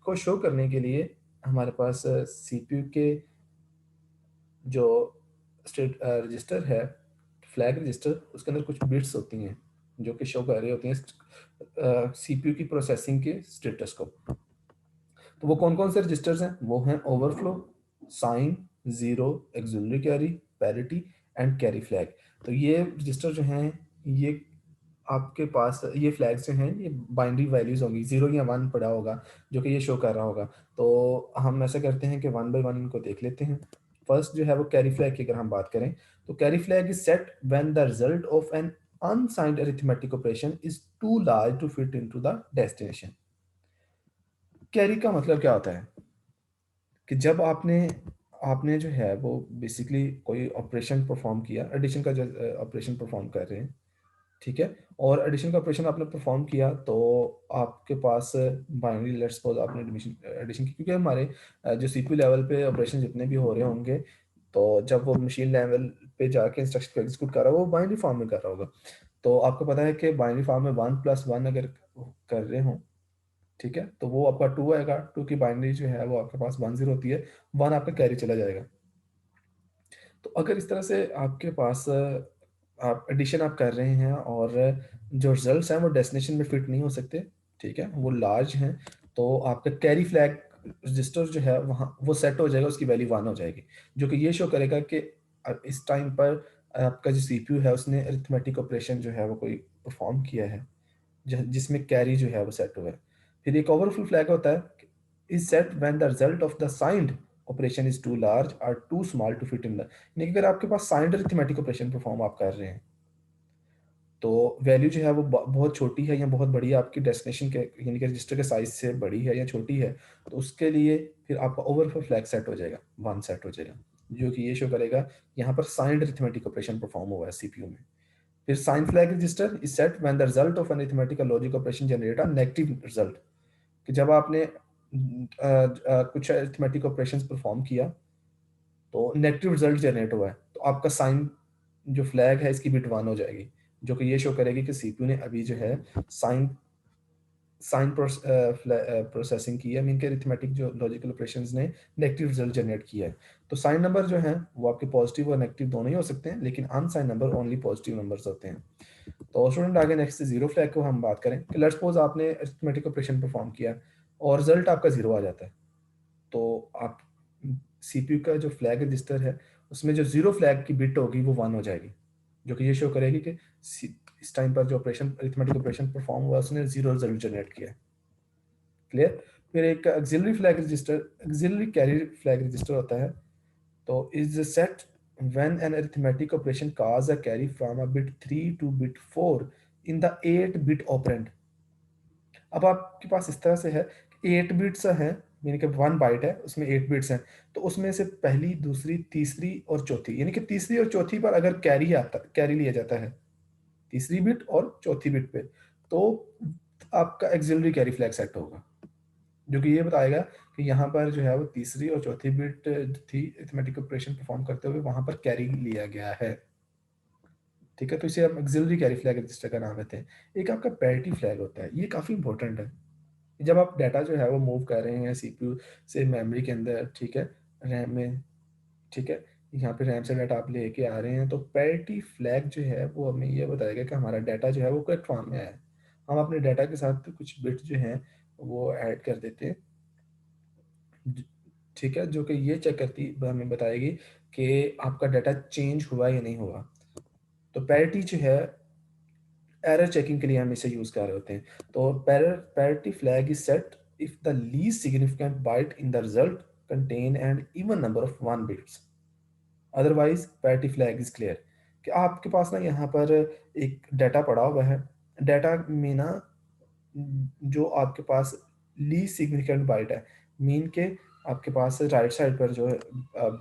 को शो करने के लिए हमारे पास सीपीयू के जो स्टेट रजिस्टर है, फ्लैग रजिस्टर, उसके अंदर कुछ बिट्स होती हैं, जो कि शो कर रही होती हैं सीपीयू की प्रोसेसिंग के स्टेटस को। तो वो कौन कौन से रजिस्टर्स हैं? वो हैं overflow, sign, zero, auxiliary carry, parity and carry flag. तो ये रजिस्टर जो हैं, ये आपके पास ये फ्लैग्स जो हैं ये बाइनरी वैल्यूज होंगी, जीरो या वन पड़ा होगा जो कि ये शो कर रहा होगा। तो हम ऐसा करते हैं कि वन बाय वन इनको देख लेते हैं। फर्स्ट जो है वो कैरी फ्लैग की अगर हम बात करें, तो carry flag is set when the result of an unsigned arithmetic operation is too large to fit into the destination. Carry का मतलब क्या होता है कि जब आपने आपने जो है वो बेसिकली कोई ऑपरेशन परफॉर्म किया, एडिशन का जो ऑपरेशन परफॉर्म कर रहे हैं, ठीक है, और एडिशन का ऑपरेशन आपने परफॉर्म किया, तो आपके पास बाइनरी, लेट्स सपोज आपने एडिशन एडिशन की, क्योंकि हमारे जो सीपीयू लेवल पे ऑपरेशन जितने भी हो रहे होंगे, तो जब वो मशीन लेवल पे जाके इंस्ट्रक्शन को एग्जीक्यूट कर रहा होगा वो बाइनरी फॉर्म में कर रहा होगा। तो आपको पता है कि बाइनरी फॉर्म में वन प्लस वन अगर कर रहे हो, ठीक है, तो वो आपका टू आएगा, टू की बाइनरी जो है वो आपके पास वन जीरो होती है, वन आपका कैरी चला जाएगा। तो अगर इस तरह से आपके पास आप एडिशन आप कर रहे हैं और जो रिजल्ट्स हैं वो डेस्टिनेशन में फिट नहीं हो सकते, ठीक है, वो लार्ज हैं, तो आपका कैरी फ्लैग रजिस्टर जो है वहाँ वो सेट हो जाएगा, उसकी वैल्यू वन हो जाएगी, जो कि ये शो करेगा कि इस टाइम पर आपका जो सीपीयू है उसने अरिथमेटिक ऑपरेशन जो है वो कोई परफॉर्म किया है जिसमें कैरी जो है वो सेट हुआ है। फिर एक ओवरफ्लो फ्लैग होता है, is set when the result of the signed operation is too large और too small to fit in the, यानी कि अगर आपके पास साइंड अरिथमेटिक ऑपरेशन परफॉर्म आप कर रहे हैं, तो वैल्यू जो है वो बहुत छोटी है या बहुत बड़ी है, आपकी डेस्टिनेशन के यानी कि रजिस्टर के साइज से बड़ी है या छोटी है, तो उसके लिए फिर आपका ओवरफ्लो फ्लैग सेट हो जाएगा, वन सेट हो जाएगा, जो कि ये शो करेगा यहाँ पर साइंड अरिथमेटिक ऑपरेशन परफॉर्म हुआ है सीपीयू में। फिर sign flag register is set when the result of an arithmetical logic operation generate a negative result, कि जब आपने कुछ अरिथमेटिक ऑपरेशंस परफॉर्म किया तो नेगेटिव रिजल्ट जनरेट हुआ है, तो आपका साइन जो फ्लैग है इसकी बिट वन हो जाएगी, जो कि ये शो करेगी कि सीपीयू ने अभी जो है साइन साइन प्रोसेसिंग की है, मीन के अरिथमेटिक जो लॉजिकल ऑपरेशंस ने नेगेटिव रिजल्ट जनरेट किया है। तो साइन नंबर जो है वो आपके पॉजिटिव और नेगेटिव दोनों ही हो सकते हैं, लेकिन अनसाइन नंबर ओनली पॉजिटिव नंबर्स होते हैं। तो स्टूडेंट आगे नेक्स्ट जीरो फ्लैग को हम बात करें कि लेट्स सपोज आपने अरिथमेटिक ऑपरेशन परफॉर्म किया और रिजल्ट आपका जीरो आ जाता है, तो आप सीपीयू का जो फ्लैग रजिस्टर है उसमें जो जीरो फ्लैग की बिट होगी वो वन हो जाएगी, जो कि ये शो करेगी कि इस टाइम पर जो ऑपरेशन अरिथमेटिक ऑपरेशन परफॉर्म हुआ उसने जीरो रिजल्ट जनरेट किया है। क्लियर? फिर एक auxiliary flag register, auxiliary carry flag register होता है, तो is set when an arithmetic operation cause a carry from a bit 3 two bit 4 in the 8 bit operand. अब आपके पास इस तरह से है कि 8 बिट्स हैं, यानी कि 1 बाइट है उसमें 8 बिट्स हैं, तो उसमें से पहली, दूसरी, तीसरी और चौथी, यानी कि तीसरी और चौथी पर अगर कैरी लिया जाता है, तीसरी बिट और चौथी बिट पे, तो आपका ऑक्सिलरी कैरी फ्लैग सेट होगा, जो कि ये बताएगा कि यहाँ पर जो है वो तीसरी और चौथी बिट थी अरिथमेटिक ऑपरेशन परफॉर्म करते हुए वहां पर कैरी लिया गया है, ठीक है, तो इसे हम ऑक्सिलरी कैरी फ्लैग रजिस्टर का नाम देते हैं। एक आपका पैरिटी फ्लैग होता है, ये काफी इंपॉर्टेंट है। जब आप डाटा जो है वो मूव कर रहे हैं सीपीयू से मेमोरी के अंदर, ठीक है, रैम में, ठीक है, यहाँ पे रैम से डाटा आप लेके आ रहे हैं, तो पैरिटी फ्लैग जो है वो हमें ये बताएगा कि हमारा डाटा जो है वो करेक्ट फॉर्म में है। हम अपने डाटा के साथ कुछ बिट्स जो हैं वो ऐड कर देते हैं, ठीक है, जो कि ये चेक करती हमें बताएगी कि आपका डाटा चेंज हुआ या नहीं हुआ। तो पैरिटी जो है एरर चेकिंग के लिए हम इसे यूज कर रहे होते हैं। तो parity flag is set if the least significant byte in the result contain an even number of one bits, otherwise parity flag is clear. कि आपके पास ना यहाँ पर एक डाटा पड़ा हुआ है, डाटा में ना जो आपके पास लीस्ट सिग्निफिकेंट बाइट है, मीन के आपके पास राइट साइड पर जो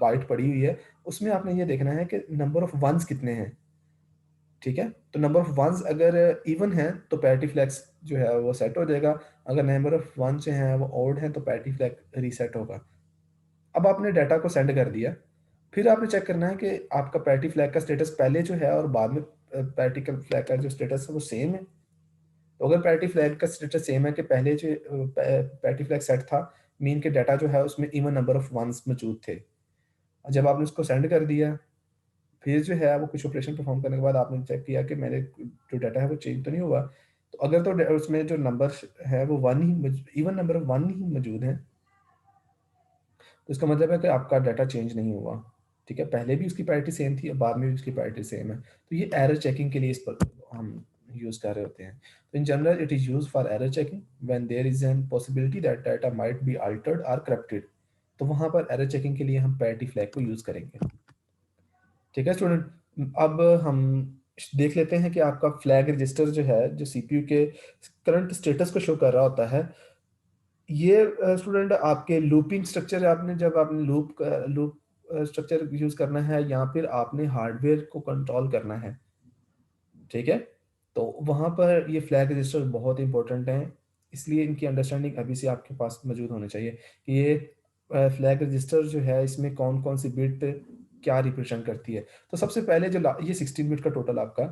बाइट पड़ी हुई है उसमें आपने ये देखना है कि नंबर ऑफ वंस कितने हैं, ठीक है, तो नंबर ऑफ वंस अगर इवन है तो पैरिटी फ्लैग्स जो है वो सेट हो जाएगा, अगर नंबर ऑफ वन जो है वो ऑड है तो पैरिटी फ्लैग रीसेट होगा। अब आपने डाटा को सेंड कर दिया, फिर आपने चेक करना है कि आपका पैरिटी फ्लैग का स्टेटस पहले जो है और बाद में पैरिटी फ्लैग का जो स्टेटस है वो सेम है। तो अगर पैरिटी फ्लैग का स्टेटस सेम है कि पहले जो पैरिटी फ्लैग सेट था, मीन के डाटा जो है उसमें इवन नंबर ऑफ वंस मौजूद थे, जब आपने उसको सेंड कर दिया, फिर जो है वो कुछ ऑपरेशन परफॉर्म करने के बाद आपने चेक किया कि मेरे जो डाटा है वो चेंज तो नहीं हुआ। तो अगर तो उसमें जो नंबर है वो 1 ही इवन नंबर 1 ही मौजूद है, तो इसका मतलब है कि आपका डाटा चेंज नहीं हुआ। ठीक है, पहले भी उसकी पैरिटी सेम थी और बाद में भी उसकी पैरिटी सेम है। तो ये एरर चेकिंग के लिए इस पर हम यूज़ कर रहे होते हैं। तो in general it is used for error checking when there is an possibility that data might be altered और करप्टेड। तो वहाँ पर एरर चेकिंग के लिए हम पैरिटी फ्लैग को यूज़ करेंगे। ठीक है स्टूडेंट, अब हम देख लेते हैं कि आपका फ्लैग रजिस्टर जो है, जो सीपीयू के करंट स्टेटस को शो कर रहा होता है। ये स्टूडेंट आपके लूपिंग स्ट्रक्चर, आपने जब आपने लूप स्ट्रक्चर यूज़ करना है या फिर आपने हार्डवेयर को कंट्रोल करना है, ठीक है? तो वहाँ पर ये फ्लैग रजिस्टर बहुत इंपॉर्टेंट हैं, इसलिए इनकी अंडरस्टैंडिंग अभी से आपके पास मौजूद होनी चाहिए कि ये फ्लैग रजिस्टर जो है, इसमें कौन-कौन सी बिट क्या रिप्रेज़ेंट करती है। तो सबसे पहले जो ला ये 16 बिट का टोटल आपका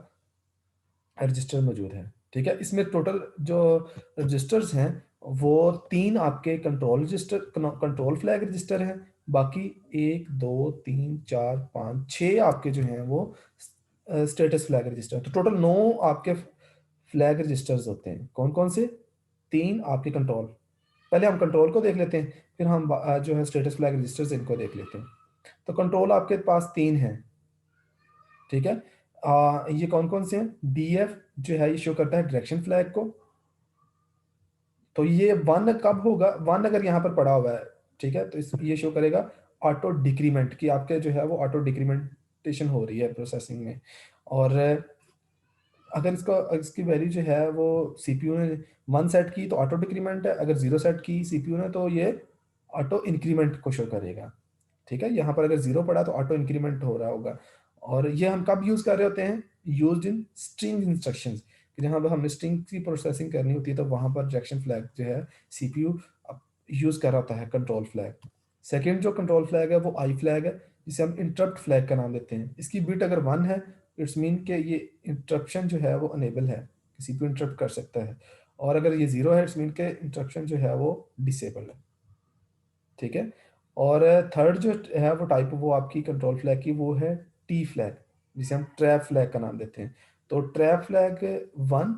रजिस्टर मौजूद है, ठीक है? इसमें टोटल जो रजिस्टर्स हैं, वो 3 आपके कंट्रोल फ्लैग रजिस्टर हैं, बाकी 1, 2, 3, 4, 5, 6 आपके जो हैं वो स्टेटस फ्लैग रजिस्टर। तो टोटल 9 आपके फ्लैग रजिस्टर्स होते हैं। कौन-कौन से? 3 आपके कंट्रोल। पहले हम कंट्रोल को देख लेते हैं, फिर हम जो है स्टेटस फ्लैग रजिस्टर्स इनको देख लेते हैं। तो कंट्रोल आपके पास 3 हैं, ठीक है? ये कौन-कौन से हैं? डीएफ जो है ये शो करता है डायरेक्शन फ्लैग को। तो ये 1 कब होगा? 1 अगर यहाँ पर पड़ा हुआ है, ठीक है? तो इस ये शो करेगा ऑटो डिक्रीमेंट कि आपके जो है वो ऑटो डिक्रीमेंटेशन हो रही है प्रोसेसिंग में। और अगर इसकी वैल्यू जो है वो सीपीयू ने 1 सेट की तो ऑटो डिक्रीमेंट है, अगर 0 सेट की सीपीयू ने तो ये ऑटो इंक्रीमेंट को शो करेगा। ठीक है? यहाँ पर अगर 0 पड़ा तो ऑटो इंक्रीमेंट हो रहा होगा। और ये हम कब यूज़ कर रहे होते हैं? यूज्ड इन स्ट्रिंग इंस्ट्रक्शंस, कि जहाँ पे हमने स्ट्रिंग की प्रोसेसिंग करनी होती है तो वहाँ पर डायरेक्शन फ्लैग जो है सीपीयू यूज़ कर रहा होता है, कंट्रोल फ्लैग। सेकंड जो कंट्रोल फ्लैग है वो आई फ्लैग है, जिसे हम इंटरप्ट फ्लैग का नाम देते हैं। इसकी बिट अगर 1 है, इट्स मीन कि ये इंटरप्शन जो है वो अनेबल है, सीपीयू इंटरप्ट कर सकता है। और अगर ये 0 है, इट्स मीन के इंटरप्शन जो है वो डिसेबल है। ठीक है? और थर्ड जो है वो टाइप, वो आपकी कंट्रोल फ्लैग की वो है टी फ्लैग, जिसे हम ट्रैप फ्लैग का नाम देते हैं। तो ट्रैप फ्लैग 1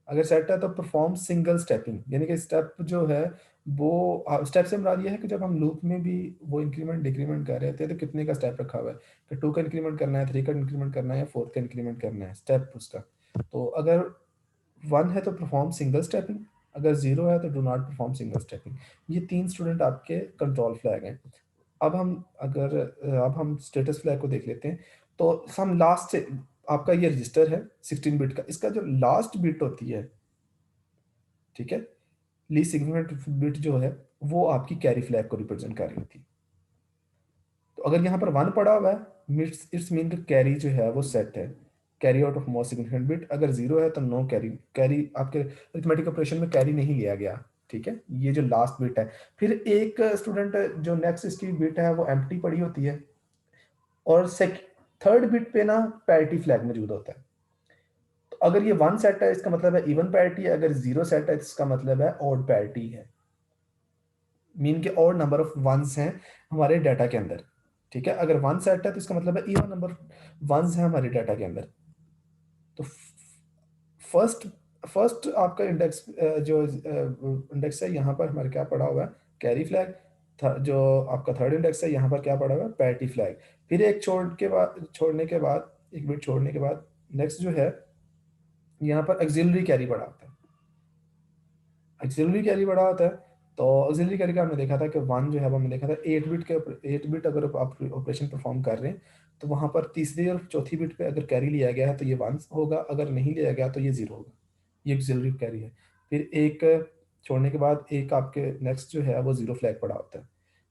अगर सेट है तो परफॉर्म सिंगल स्टेपिंग, यानी कि स्टेप जो है वो स्टेप से मुराद ये है कि जब हम लूप में भी वो इंक्रीमेंट डिक्रीमेंट कर रहे थे तो कितने का स्टेप रखा हुआ है, कि 2 का इंक्रीमेंट करना है, 3 का इंक्रीमेंट करना है या 4 का इंक्रीमेंट करना है स्टेप उसका। तो अगर 1 है तो परफॉर्म सिंगल स्टेपिंग, अगर 0 है तो do not perform single stepping. ये 3 स्टूडेंट आपके कंट्रोल फ्लैग हैं। अब हम स्टेटस फ्लैग को देख लेते हैं। तो हम लास्ट से, आपका ये रजिस्टर है 16 बिट का, इसका जो लास्ट बिट होती है, ठीक है? लीस्ट सिग्निफिकेंट बिट जो है, वो आपकी कैरी फ्लैग को रिप्रेजेंट कर रही होती है। तो अगर यहाँ पर 1 पड़ा हुआ है, मीन्स इट्स मीन कि कैरी जो है वो सेट है। Carry out of most significant bit, अगर 0 है तो नो कैरी, कैरी आपके अरिथमेटिक ऑपरेशन में कैरी नहीं लिया गया। ठीक है? ये जो लास्ट बिट है। फिर एक स्टूडेंट जो नेक्स्ट इसकी बिट है वो एम्प्टी पड़ी होती है, और थर्ड बिट पे ना पैरिटी फ्लैग मौजूद होता है। तो अगर ये 1 सेट है इसका मतलब है इवन पैरिटी है, अगर 0 सेट है इसका मतलब है ऑड पैरिटी है। मीन के और नंबर ऑफ वंस हैं हमारे डाटा के अंदर। ठीक है? अगर 1 सेट है तो इसका मतलब है इवन नंबर वंस हैं हमारे डाटा के अंदर। तो फर्स्ट फर्स्ट आपका इंडेक्स जो इंडेक्स है, यहाँ पर हमारे क्या पड़ा हुआ है? Carry flag. जो आपका थर्ड इंडेक्स है, यहाँ पर क्या पड़ा हुआ है? Parity flag. फिर एक बिट छोड़ने के बाद नेक्स्ट जो है, यहाँ पर ऑक्सिलरी कैरी पड़ा होता है। ऑक्सिलरी कैरी बड़ा होता है। तो ऑक्सिलरी कैरी का हमने देखा था कि 1 जो है वो हमने देखा था 8 बिट अगर आप ऑपरेशन परफॉर्म कर रहे हैं तो वहाँ पर तीसरी और चौथी बिट पे अगर कैरी लिया गया है तो ये 1 होगा, अगर नहीं लिया गया तो ये 0 होगा। ये ऑक्सिलरी कैरी है। फिर एक छोड़ने के बाद एक आपके नेक्स्ट जो है वो 0 फ्लैग पड़ा होता है।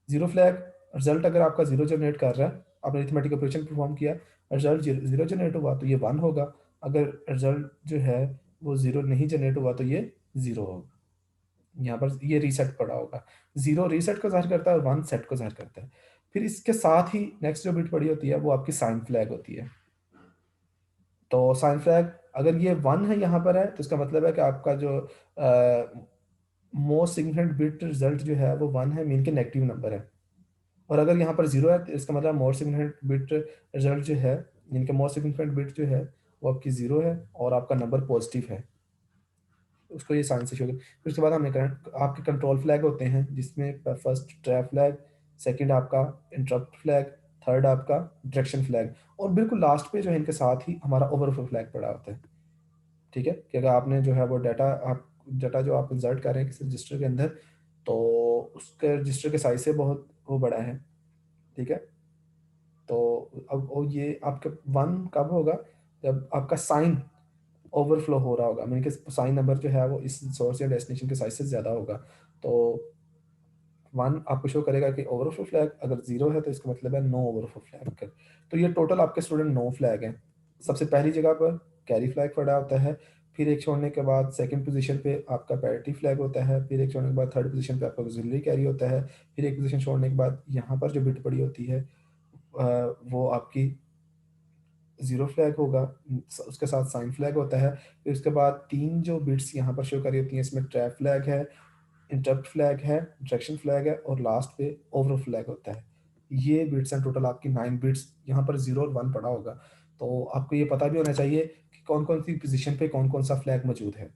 0 फ्लैग रिजल्ट अगर आपका 0 जनरेट कर रहा है, आपने अरिथमेटिक ऑपरेशन परफॉर्म किया, रिजल्ट 0 जनरेट हुआ तो ये 1 होगा, अगर रिजल्ट जो है वो 0 नहीं जनरेट हुआ तो ये 0 होगा। यहाँ पर ये रीसेट पड़ा होगा। 0 रीसेट को ज़ाहिर करता है और 1 सेट को ज़ाहिर करता है। फिर इसके साथ ही नेक्स्ट जो बिट पड़ी होती है वो आपकी साइन फ्लैग होती है। तो साइन फ्लैग अगर ये 1 है यहाँ पर है तो इसका मतलब है कि आपका जो मोस्ट सिग्निफिकेंट बिट रिजल्ट जो है वो 1 है, मीन के नेगेटिव नंबर है। और अगर यहाँ पर 0 है तो इसका मतलब मोर सिग्निफिकेंट बिट रिजल्ट जो है, इनका मोर सिग्निफिकेंट बिट जो है वो आपकी 0 है और आपका नंबर पॉजिटिव है, उसको ये साइन से शो करें। फिर उसके बाद हमने करंट आपके कंट्रोल फ्लैग होते हैं, जिसमें फर्स्ट ट्रैप फ्लैग, सेकंड आपका इंटरप्ट फ्लैग, थर्ड आपका डायरेक्शन फ्लैग, और बिल्कुल लास्ट पे जो है इनके साथ ही हमारा ओवरफ्लो फ्लैग पड़ा होता है। ठीक है, कि अगर आपने जो है वो डाटा जो आप इंसर्ट कर रहे हैं किसी रजिस्टर के अंदर, तो उसके रजिस्टर के साइज से बहुत वो बड़ा है। ठीक है, तो अब वो ये आपका 1 कब होगा, जब आपका साइन ओवरफ्लो हो रहा होगा, मीन कि साइन नंबर जो है वो इस सोर्स या डेस्टिनेशन के साइज से ज़्यादा होगा। तो 1 आपको शो करेगा कि ओवरफ्लो फ्लैग, अगर 0 है तो इसका मतलब है नो ओवरफ्लो फ्लैग। तो ये टोटल आपके स्टूडेंट 9 फ्लैग हैं। सबसे पहली जगह पर कैरी फ्लैग पड़ा होता है, फिर एक छोड़ने के बाद सेकंड पोजीशन पे आपका पैरिटी फ्लैग होता है, फिर एक छोड़ने के बाद थर्ड पोजीशन पे आपका ऑक्सिलरी कैरी होता है, फिर एक पोजीशन छोड़ने के बाद यहाँ पर जो बिट पड़ी होती है वो आपकी 0 फ्लैग होगा, उसके साथ साइन फ्लैग होता है। फिर उसके बाद 3 जो बिट्स यहाँ पर शो करी होती हैं, इसमें ट्रैप फ्लैग है, इंटरप्ट फ्लैग है, डायरेक्शन फ्लैग है, और लास्ट पे ओवरफ्लो फ्लैग होता है। ये बिट्स हैं टोटल आपकी 9 बिट्स, यहाँ पर 0 और 1 पड़ा होगा। तो आपको ये पता भी होना चाहिए कि कौन-कौन सी पोज़ीशन पे कौन-कौन सा फ्लैग मौजूद है।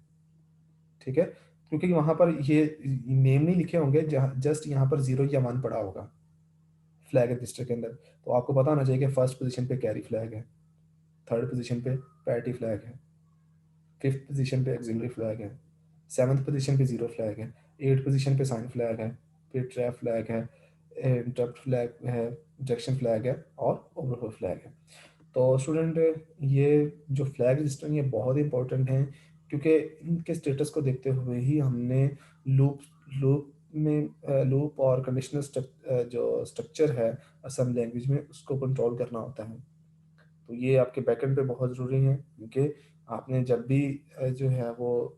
ठीक है? क्योंकि वहाँ पर ये नेम नहीं लिखे होंगे, जहाँ जस्ट यहाँ पर 0 या 1 पड़ा होगा फ्लैग रजिस्टर के अंदर। तो आपको पता होना चाहिए कि फर्स्ट पोज़ीशन पे कैरी फ्लैग है, थर्ड पोज़ीशन पे पैरिटी फ्लैग है, फिफ्थ पोजीशन पे ऑक्सिलरी फ्लैग है, सेवन्थ पोजीशन पे 0 फ्लैग है, एट्थ पोजीशन पे साइन फ्लैग है, फिर ट्रैप फ्लैग है, इंटरप्ट फ्लैग है, इंजेक्शन फ्लैग है और ओवरफ्लो फ्लैग है। तो स्टूडेंट, ये जो फ्लैग रजिस्टर हैं ये बहुत इंपॉर्टेंट हैं, क्योंकि इनके स्टेटस को देखते हुए ही हमने लूप लूप में लूप और कंडीशनल जो स्ट्रक्चर है असम लैंग्वेज में, उसको कंट्रोल करना होता है। तो ये आपके बैकएंड पे बहुत ज़रूरी है, क्योंकि आपने जब भी जो है वो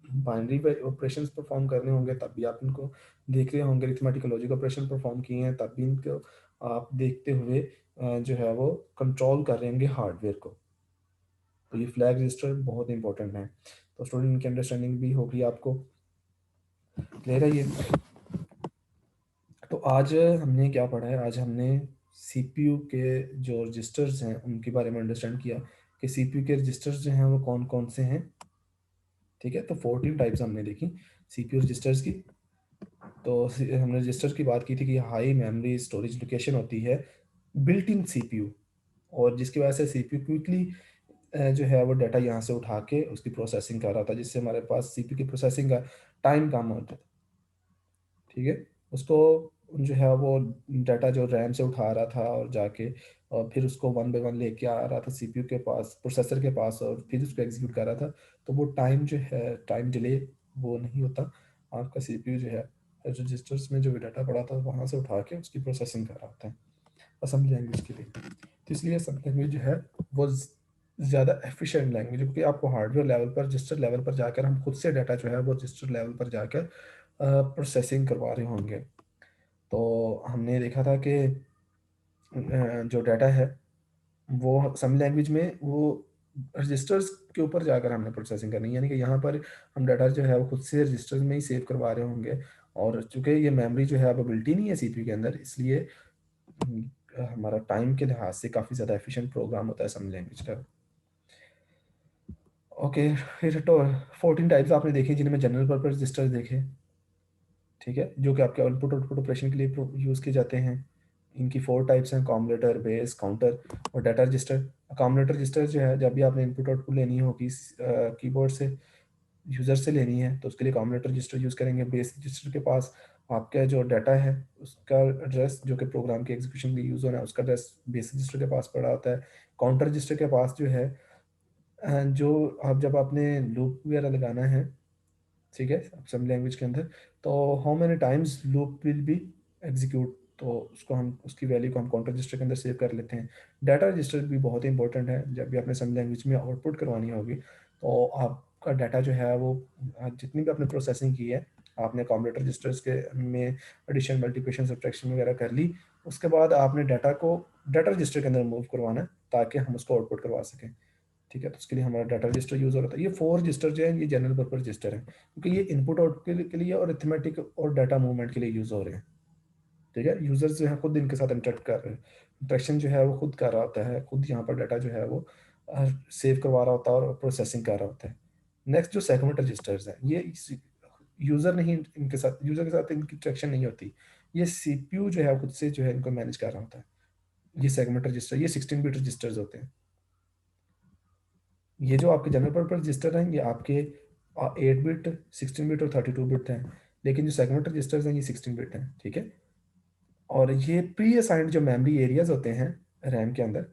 बाइनरी पे ऑपरेशंस परफॉर्म करने होंगे, तब भी आप इनको देख रहे होंगे, अरिथमेटिक लॉजिक ऑपरेशन परफॉर्म किए हैं तब भी इनको आप देखते हुए जो है वो कंट्रोल कर रहे होंगे हार्डवेयर को। तो ये फ्लैग रजिस्टर बहुत इंपॉर्टेंट है। तो स्टूडेंट इनकी अंडरस्टैंडिंग भी होगी आपको, क्लियर है ये। तो आज हमने क्या पढ़ा है, आज हमने सीपीयू के जो रजिस्टर्स हैं उनके बारे में अंडरस्टैंड किया कि सीपीयू के रजिस्टर्स जो हैं वो कौन कौन से हैं। ठीक है, तो 14 टाइप्स हमने देखी सीपीयू रजिस्टर्स की। तो हमने रजिस्टर की बात की थी कि हाई मेमोरी स्टोरेज लोकेशन होती है बिल्ट इन सीपीयू, और जिसकी वजह से सीपीयू क्विकली जो है वो डाटा यहाँ से उठा के उसकी प्रोसेसिंग कर रहा था, जिससे हमारे पास सीपीयू की प्रोसेसिंग का टाइम कम होता था। ठीक है, उसको जो है वो डाटा जो रैम से उठा रहा था और जाके और फिर उसको वन बाय वन लेके आ रहा था सीपीयू के पास, प्रोसेसर के पास, और फिर उसको एग्जीक्यूट कर रहा था। तो वो टाइम जो है, टाइम डिले वो नहीं होता। आपका सीपीयू जो है रजिस्टर्स में जो भी डाटा पड़ा था वहाँ से उठा के उसकी प्रोसेसिंग कर रहा होता है असेंबली लैंग्वेज के लिए। तो इसलिए असेंबली लैंग्वेज जो है वो ज़्यादा एफिशिएंट लैंग्वेज है, क्योंकि आपको हार्डवेयर लेवल पर, रजिस्टर लेवल पर जाकर हम खुद से डाटा जो है वो रजिस्टर लेवल पर जाकर प्रोसेसिंग करवा रहे होंगे। तो हमने देखा था कि जो डाटा है वो असेंबली लैंग्वेज में वो रजिस्टर्स के ऊपर जाकर हमने प्रोसेसिंग करनी है, यानी कि यहाँ पर हम डाटा जो है वो खुद से रजिस्टर्स में ही सेव करवा रहे होंगे। और चूंकि ये मेमोरी जो है अब बिल्ट नहीं है सीपीयू के अंदर, इसलिए हमारा टाइम के लिहाज से काफ़ी ज़्यादा एफिशिएंट प्रोग्राम होता है असेंबली लैंग्वेज का। ओके, फिर तो 14 टाइप्स आपने देखे जिनमें जनरल पर्पस रजिस्टर्स देखे। ठीक है, जो कि आपके इनपुट आउटपुट ऑपरेशन के लिए यूज़ किए जाते हैं। इनकी 4 टाइप्स हैं, कॉम्युलेटर, बेस, काउंटर और डाटा रजिस्टर। कॉम्युलेटर रजिस्टर जो है, जब भी आपने इनपुट आउटपुट लेनी होगी कीबोर्ड से, यूज़र से लेनी है, तो उसके लिए कॉम्युलेटर रजिस्टर यूज़ करेंगे। बेस रजिस्टर के पास आपका जो डाटा है उसका एड्रेस, जो कि प्रोग्राम के एग्जीक्यूशन के लिए यूज़ होना है, उसका एड्रेस बेस रजिस्टर के पास पड़ा होता है। काउंटर रजिस्टर के पास जो है जो आप जब आपने लूप वगैरह लगाना है, ठीक है, असेंबली लैंग्वेज के अंदर, तो how many times loop will be execute, तो उसको हम, उसकी वैल्यू को हम काउंटर रजिस्टर के अंदर सेव कर लेते हैं। डाटा रजिस्टर भी बहुत इंपॉर्टेंट है, जब भी आपने असेंबली लैंग्वेज में आउटपुट करवानी होगी, तो आपका डाटा जो है वो जितनी भी आपने प्रोसेसिंग की है, आपने कंप्यूटर रजिस्टर्स के में एडिशन, मल्टीप्लिकेशन, सब्ट्रैक्शन वगैरह कर ली, उसके बाद आपने डाटा को डाटा रजिस्टर के अंदर मूव करवाना है ताकि हम उसको आउटपुट करवा सकें। ठीक है, तो उसके लिए हमारा डाटा रजिस्टर यूज़ हो रहा था। ये 4 रजिस्टर जो है ये जनरल पर्पस रजिस्टर है, क्योंकि ये इनपुट आउटपुट के लिए और अरिथमेटिक और डाटा मूवमेंट के लिए यूज़ हो रहे हैं। ठीक है? यूज़र्स जो है खुद इनके साथ इंटरैक्ट कर रहे हैं। इंटरेक्शन जो है वो खुद कर रहा होता है, खुद यहाँ पर डाटा जो है वो सेव करवा रहा होता है और प्रोसेसिंग कर रहा होता है। नेक्स्ट जो सेगमेंट रजिस्टर्स हैं, ये यूज़र नहीं, इनके साथ यूज़र के साथ इनकी इंटरेक्शन नहीं होती। ये सीपीयू जो है खुद से जो है इनको मैनेज कर रहा होता है। ये सेगमेंट रजिस्टर, ये 16 बिट रजिस्टर्स होते हैं। ये जो आपके जनरल पर्पस रजिस्टर हैं, ये आपके 8 बिट, 16 बिट और 32 बिट हैं। लेकिन जो सेगमेंट रजिस्टर्स हैं, ये 16 बिट हैं, ठीक है? और ये प्री असाइंड जो मेमोरी एरियाज़ होते हैं रैम के अंदर,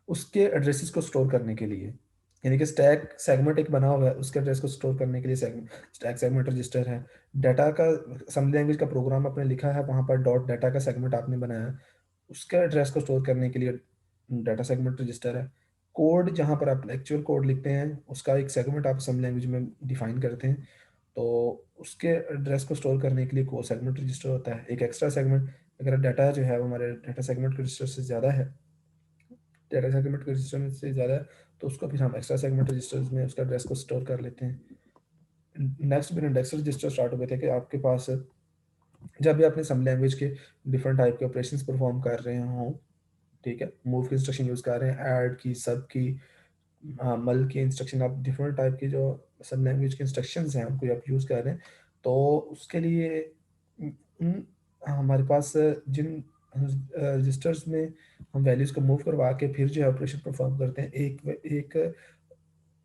उसके एड्रेसेस को स्टोर करने के लिए, यानी कि स्टैक सेगमेंट एक बना हुआ है, उसके एड्रेस को स्टोर करने के लिए स्टैक सेगमेंट रजिस्टर है। डाटा का असेंबली लैंग्वेज का प्रोग्राम आपने लिखा है, वहाँ पर डॉट डाटा का सेगमेंट आपने बनाया है, उसके एड्रेस को स्टोर करने के लिए डाटा सेगमेंट रजिस्टर है। कोड जहाँ पर आप एक्चुअल कोड लिखते हैं, उसका एक सेगमेंट आप असेंबली लैंग्वेज में डिफाइन करते हैं, तो उसके एड्रेस को स्टोर करने के लिए को सेगमेंट रजिस्टर होता है। एक एक्स्ट्रा सेगमेंट, अगर डाटा जो है वो हमारे डाटा सेगमेंट के रजिस्टर से ज़्यादा है, डाटा सेगमेंट के रजिस्टर में से ज़्यादा है, तो उसको फिर हम एक्स्ट्रा सेगमेंट रजिस्टर्स में उसका एड्रेस को स्टोर कर लेते हैं। नेक्स्ट फिर इंडेक्स रजिस्टर स्टार्ट हो गए थे कि आपके पास जब भी अपने सम लैंग्वेज के डिफरेंट टाइप के ऑपरेशंस परफॉर्म कर रहे हों, ठीक है, मूव की इंस्ट्रक्शन यूज़ कर रहे हैं, ऐड की, सब की, मल की इंस्ट्रक्शन, आप डिफरेंट टाइप की जो सब लैंग्वेज के इंस्ट्रक्शंस हैं उनको आप यूज़ कर रहे हैं, तो उसके लिए हमारे पास जिन रजिस्टर्स में हम वैल्यूज़ को मूव करवा के फिर जो है ऑपरेशन परफॉर्म करते हैं, एक एक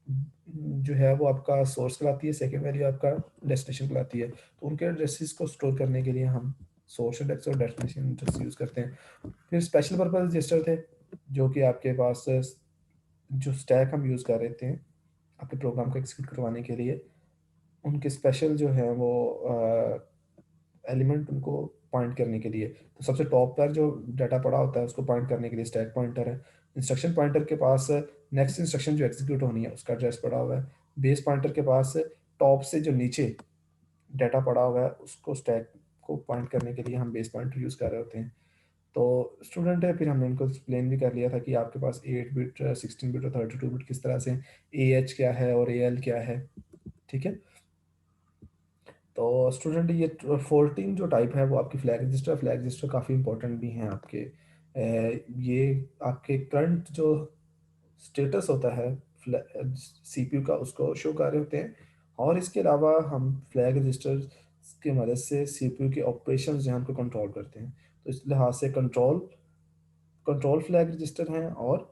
जो है वो आपका सोर्स कहलाती है, सेकंड वैल्यू आपका डेस्टिनेशन कहलाती है। तो उनके एड्रेसेस को स्टोर करने के लिए हम सोर्स इंडेक्स और डेस्टिनेशन इंडेक्स यूज़ करते हैं। फिर स्पेशल पर्पस रजिस्टर थे, जो कि आपके पास जो स्टैक हम यूज़ कर रहे थे आपके प्रोग्राम को एग्जीक्यूट करवाने के लिए, उनके स्पेशल जो है वो एलिमेंट उनको पॉइंट करने के लिए, तो सबसे टॉप पर जो डाटा पड़ा होता है उसको पॉइंट करने के लिए स्टैक पॉइंटर है। इंस्ट्रक्शन पॉइंटर के पास नेक्स्ट इंस्ट्रक्शन जो एग्जीक्यूट होनी है उसका एड्रेस पड़ा हुआ है। बेस पॉइंटर के पास टॉप से जो नीचे डाटा पड़ा हुआ है उसको स्टैक को पॉइंट करने के लिए हम बेस पॉइंटर यूज़ कर रहे होते हैं। तो स्टूडेंट है, फिर हमने इनको एक्सप्लेन भी कर लिया था कि आपके पास 8 बिट, 16 बिट और 32 बिट किस तरह से, ए एच क्या है और ए एल क्या है, ठीक है? तो स्टूडेंट ये 14 जो टाइप है वो आपकी फ्लैग रजिस्टर काफ़ी इंपॉर्टेंट भी हैं आपके। ये आपके करंट जो स्टेटस होता है सीपीयू का, उसको शो कर रहे होते हैं, और इसके अलावा हम फ्लैग रजिस्टर की मदद से सीपीयू के ऑपरेशंस जो हैं उनको कंट्रोल करते हैं। तो इस लिहाज से कंट्रोल कंट्रोल फ्लैग रजिस्टर हैं और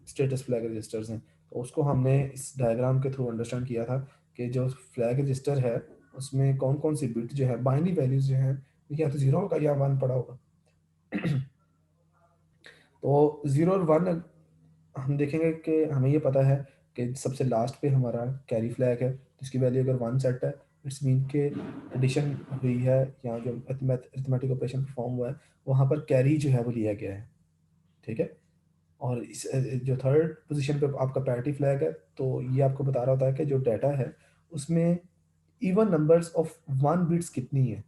स्टेटस फ्लैग रजिस्टर्स हैं। तो उसको हमने इस डायग्राम के थ्रू अंडरस्टैंड किया था कि जो फ्लैग रजिस्टर है उसमें कौन कौन सी बिट जो है, बाइनरी वैल्यूज जो हैं, या तो जीरो होगा या वन पड़ा होगा। तो जीरो और वन हम देखेंगे कि हमें ये पता है कि सबसे लास्ट पे हमारा कैरी फ्लैग है, जिसकी वैल्यू अगर वन सेट है, इट्स मीन के एडिशन हुई है या जो अरिथमेटिक ऑपरेशन परफॉर्म हुआ है, वहाँ पर कैरी जो है वो लिया गया है, ठीक है? और इस जो थर्ड पोजीशन पे आपका पैरिटी फ्लैग है, तो ये आपको बता रहा होता है कि जो डाटा है उसमें even numbers of one bits कितनी है,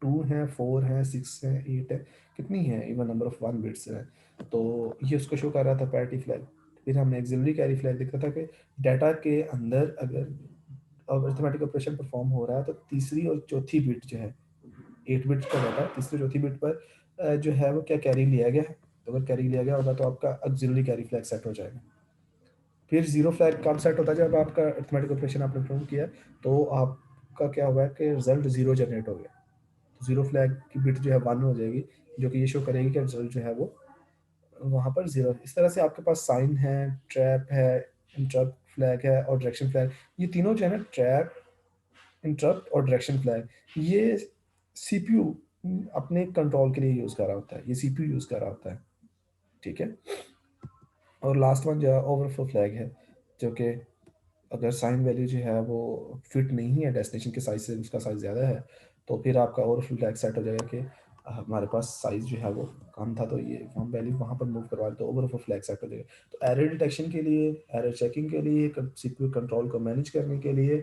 टू है, फोर है, सिक्स है, एट है, कितनी है even number of one bits है। तो ये उसको शो कर रहा था पैरिटी फ्लैग। फिर हमने एक्सिलरी कैरी फ्लैग देखा था कि डाटा के अंदर अगर अरिथमेटिक ऑपरेशन परफॉर्म हो रहा है तो तीसरी और चौथी बिट जो है, 8 बिट्स का डाटा, तीसरी चौथी बिट पर जो है वो क्या कैरी लिया गया है। तो अगर कैरी लिया गया होगा तो आपका ऑक्सिलरी कैरी फ्लैग सेट हो जाएगा। फिर जीरो फ्लैग कब सेट होता है, जब आपका अरिथमेटिक ऑपरेशन आपने परफॉर्म किया तो आपका क्या हुआ है कि रिजल्ट जीरो जनरेट हो गया, तो जीरो फ्लैग की बिट जो है वन हो जाएगी, जो कि ये शो करेगी कि रिजल्ट जो है वो वहाँ पर जीरो। इस तरह से आपके पास साइन है, ट्रैप है, इंटरप्ट फ्लैग है और डायरेक्शन फ्लैग। ये तीनों जो है ना, ट्रैप, इंटरप्ट और डायरेक्शन फ्लैग, ये सीपीयू अपने कंट्रोल के लिए यूज़ कर रहा होता है, ये सीपीयू यूज़ कर रहा होता है, ठीक है? और लास्ट वन जो है ओवरफ्लो फ्लैग है, जो कि अगर साइन वैल्यू जो है वो फिट नहीं है डेस्टिनेशन के साइज से, उसका साइज ज़्यादा है, तो फिर आपका ओवरफ्लो फ्लैग सेट हो जाएगा कि हमारे पास साइज जो है वो कम था, तो ये हम वैल्यू वहाँ पर मूव करवा दें तो ओवरफ्लो फ्लैग सेट हो जाएगा। तो एरर डिटेक्शन के लिए, एरर चेकिंग के लिए, सीपीयू कंट्रोल को मैनेज करने के लिए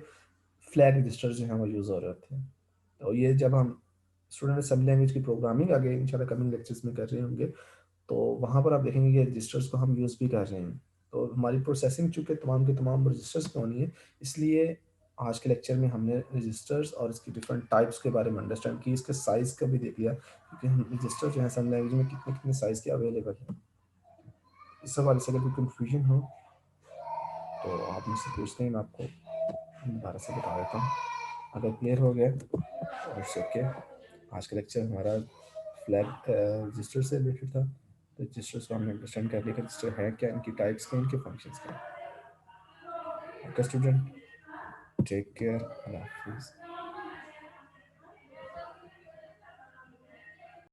फ्लैग रजिस्टर जो है वो यूज़ हो रहे होते हैं। तो ये जब हम स्टूडेंट सब लैंग्वेज की प्रोग्रामिंग आगे इंशाल्लाह कमिंग लेक्चर्स में कर रहे होंगे, तो वहाँ पर आप देखेंगे कि रजिस्टर्स को हम यूज़ भी कर रहे हैं। तो हमारी प्रोसेसिंग चूँकि तमाम के तमाम रजिस्टर्स पे होनी है, इसलिए आज के लेक्चर में हमने रजिस्टर्स और इसकी डिफरेंट टाइप्स के बारे में अंडरस्टैंड की, इसके साइज़ का भी देख लिया क्योंकि हम रजिस्टर जो है सम लैंग्वेज में कितने कितने साइज़ के अवेलेबल हैं। इस हवाले से अगर कोई कन्फ्यूजन हो तो आप मुझसे पूछते हैं, मैं आपको दोबारा से बता देता हूँ। अगर क्लियर हो गया तो इट्स ओके। आज का लेक्चर हमारा फ्लैग रजिस्टर से रिलेटेड था। तो रजिस्टर्स को हमने अंडरस्टैंड कर लिया कि रजिस्टर है क्या, इनकी टाइप्स क्या, इनके फंक्शंस क्या। ओके स्टूडेंट, टेक केयर, अल्लाह हाफिज़।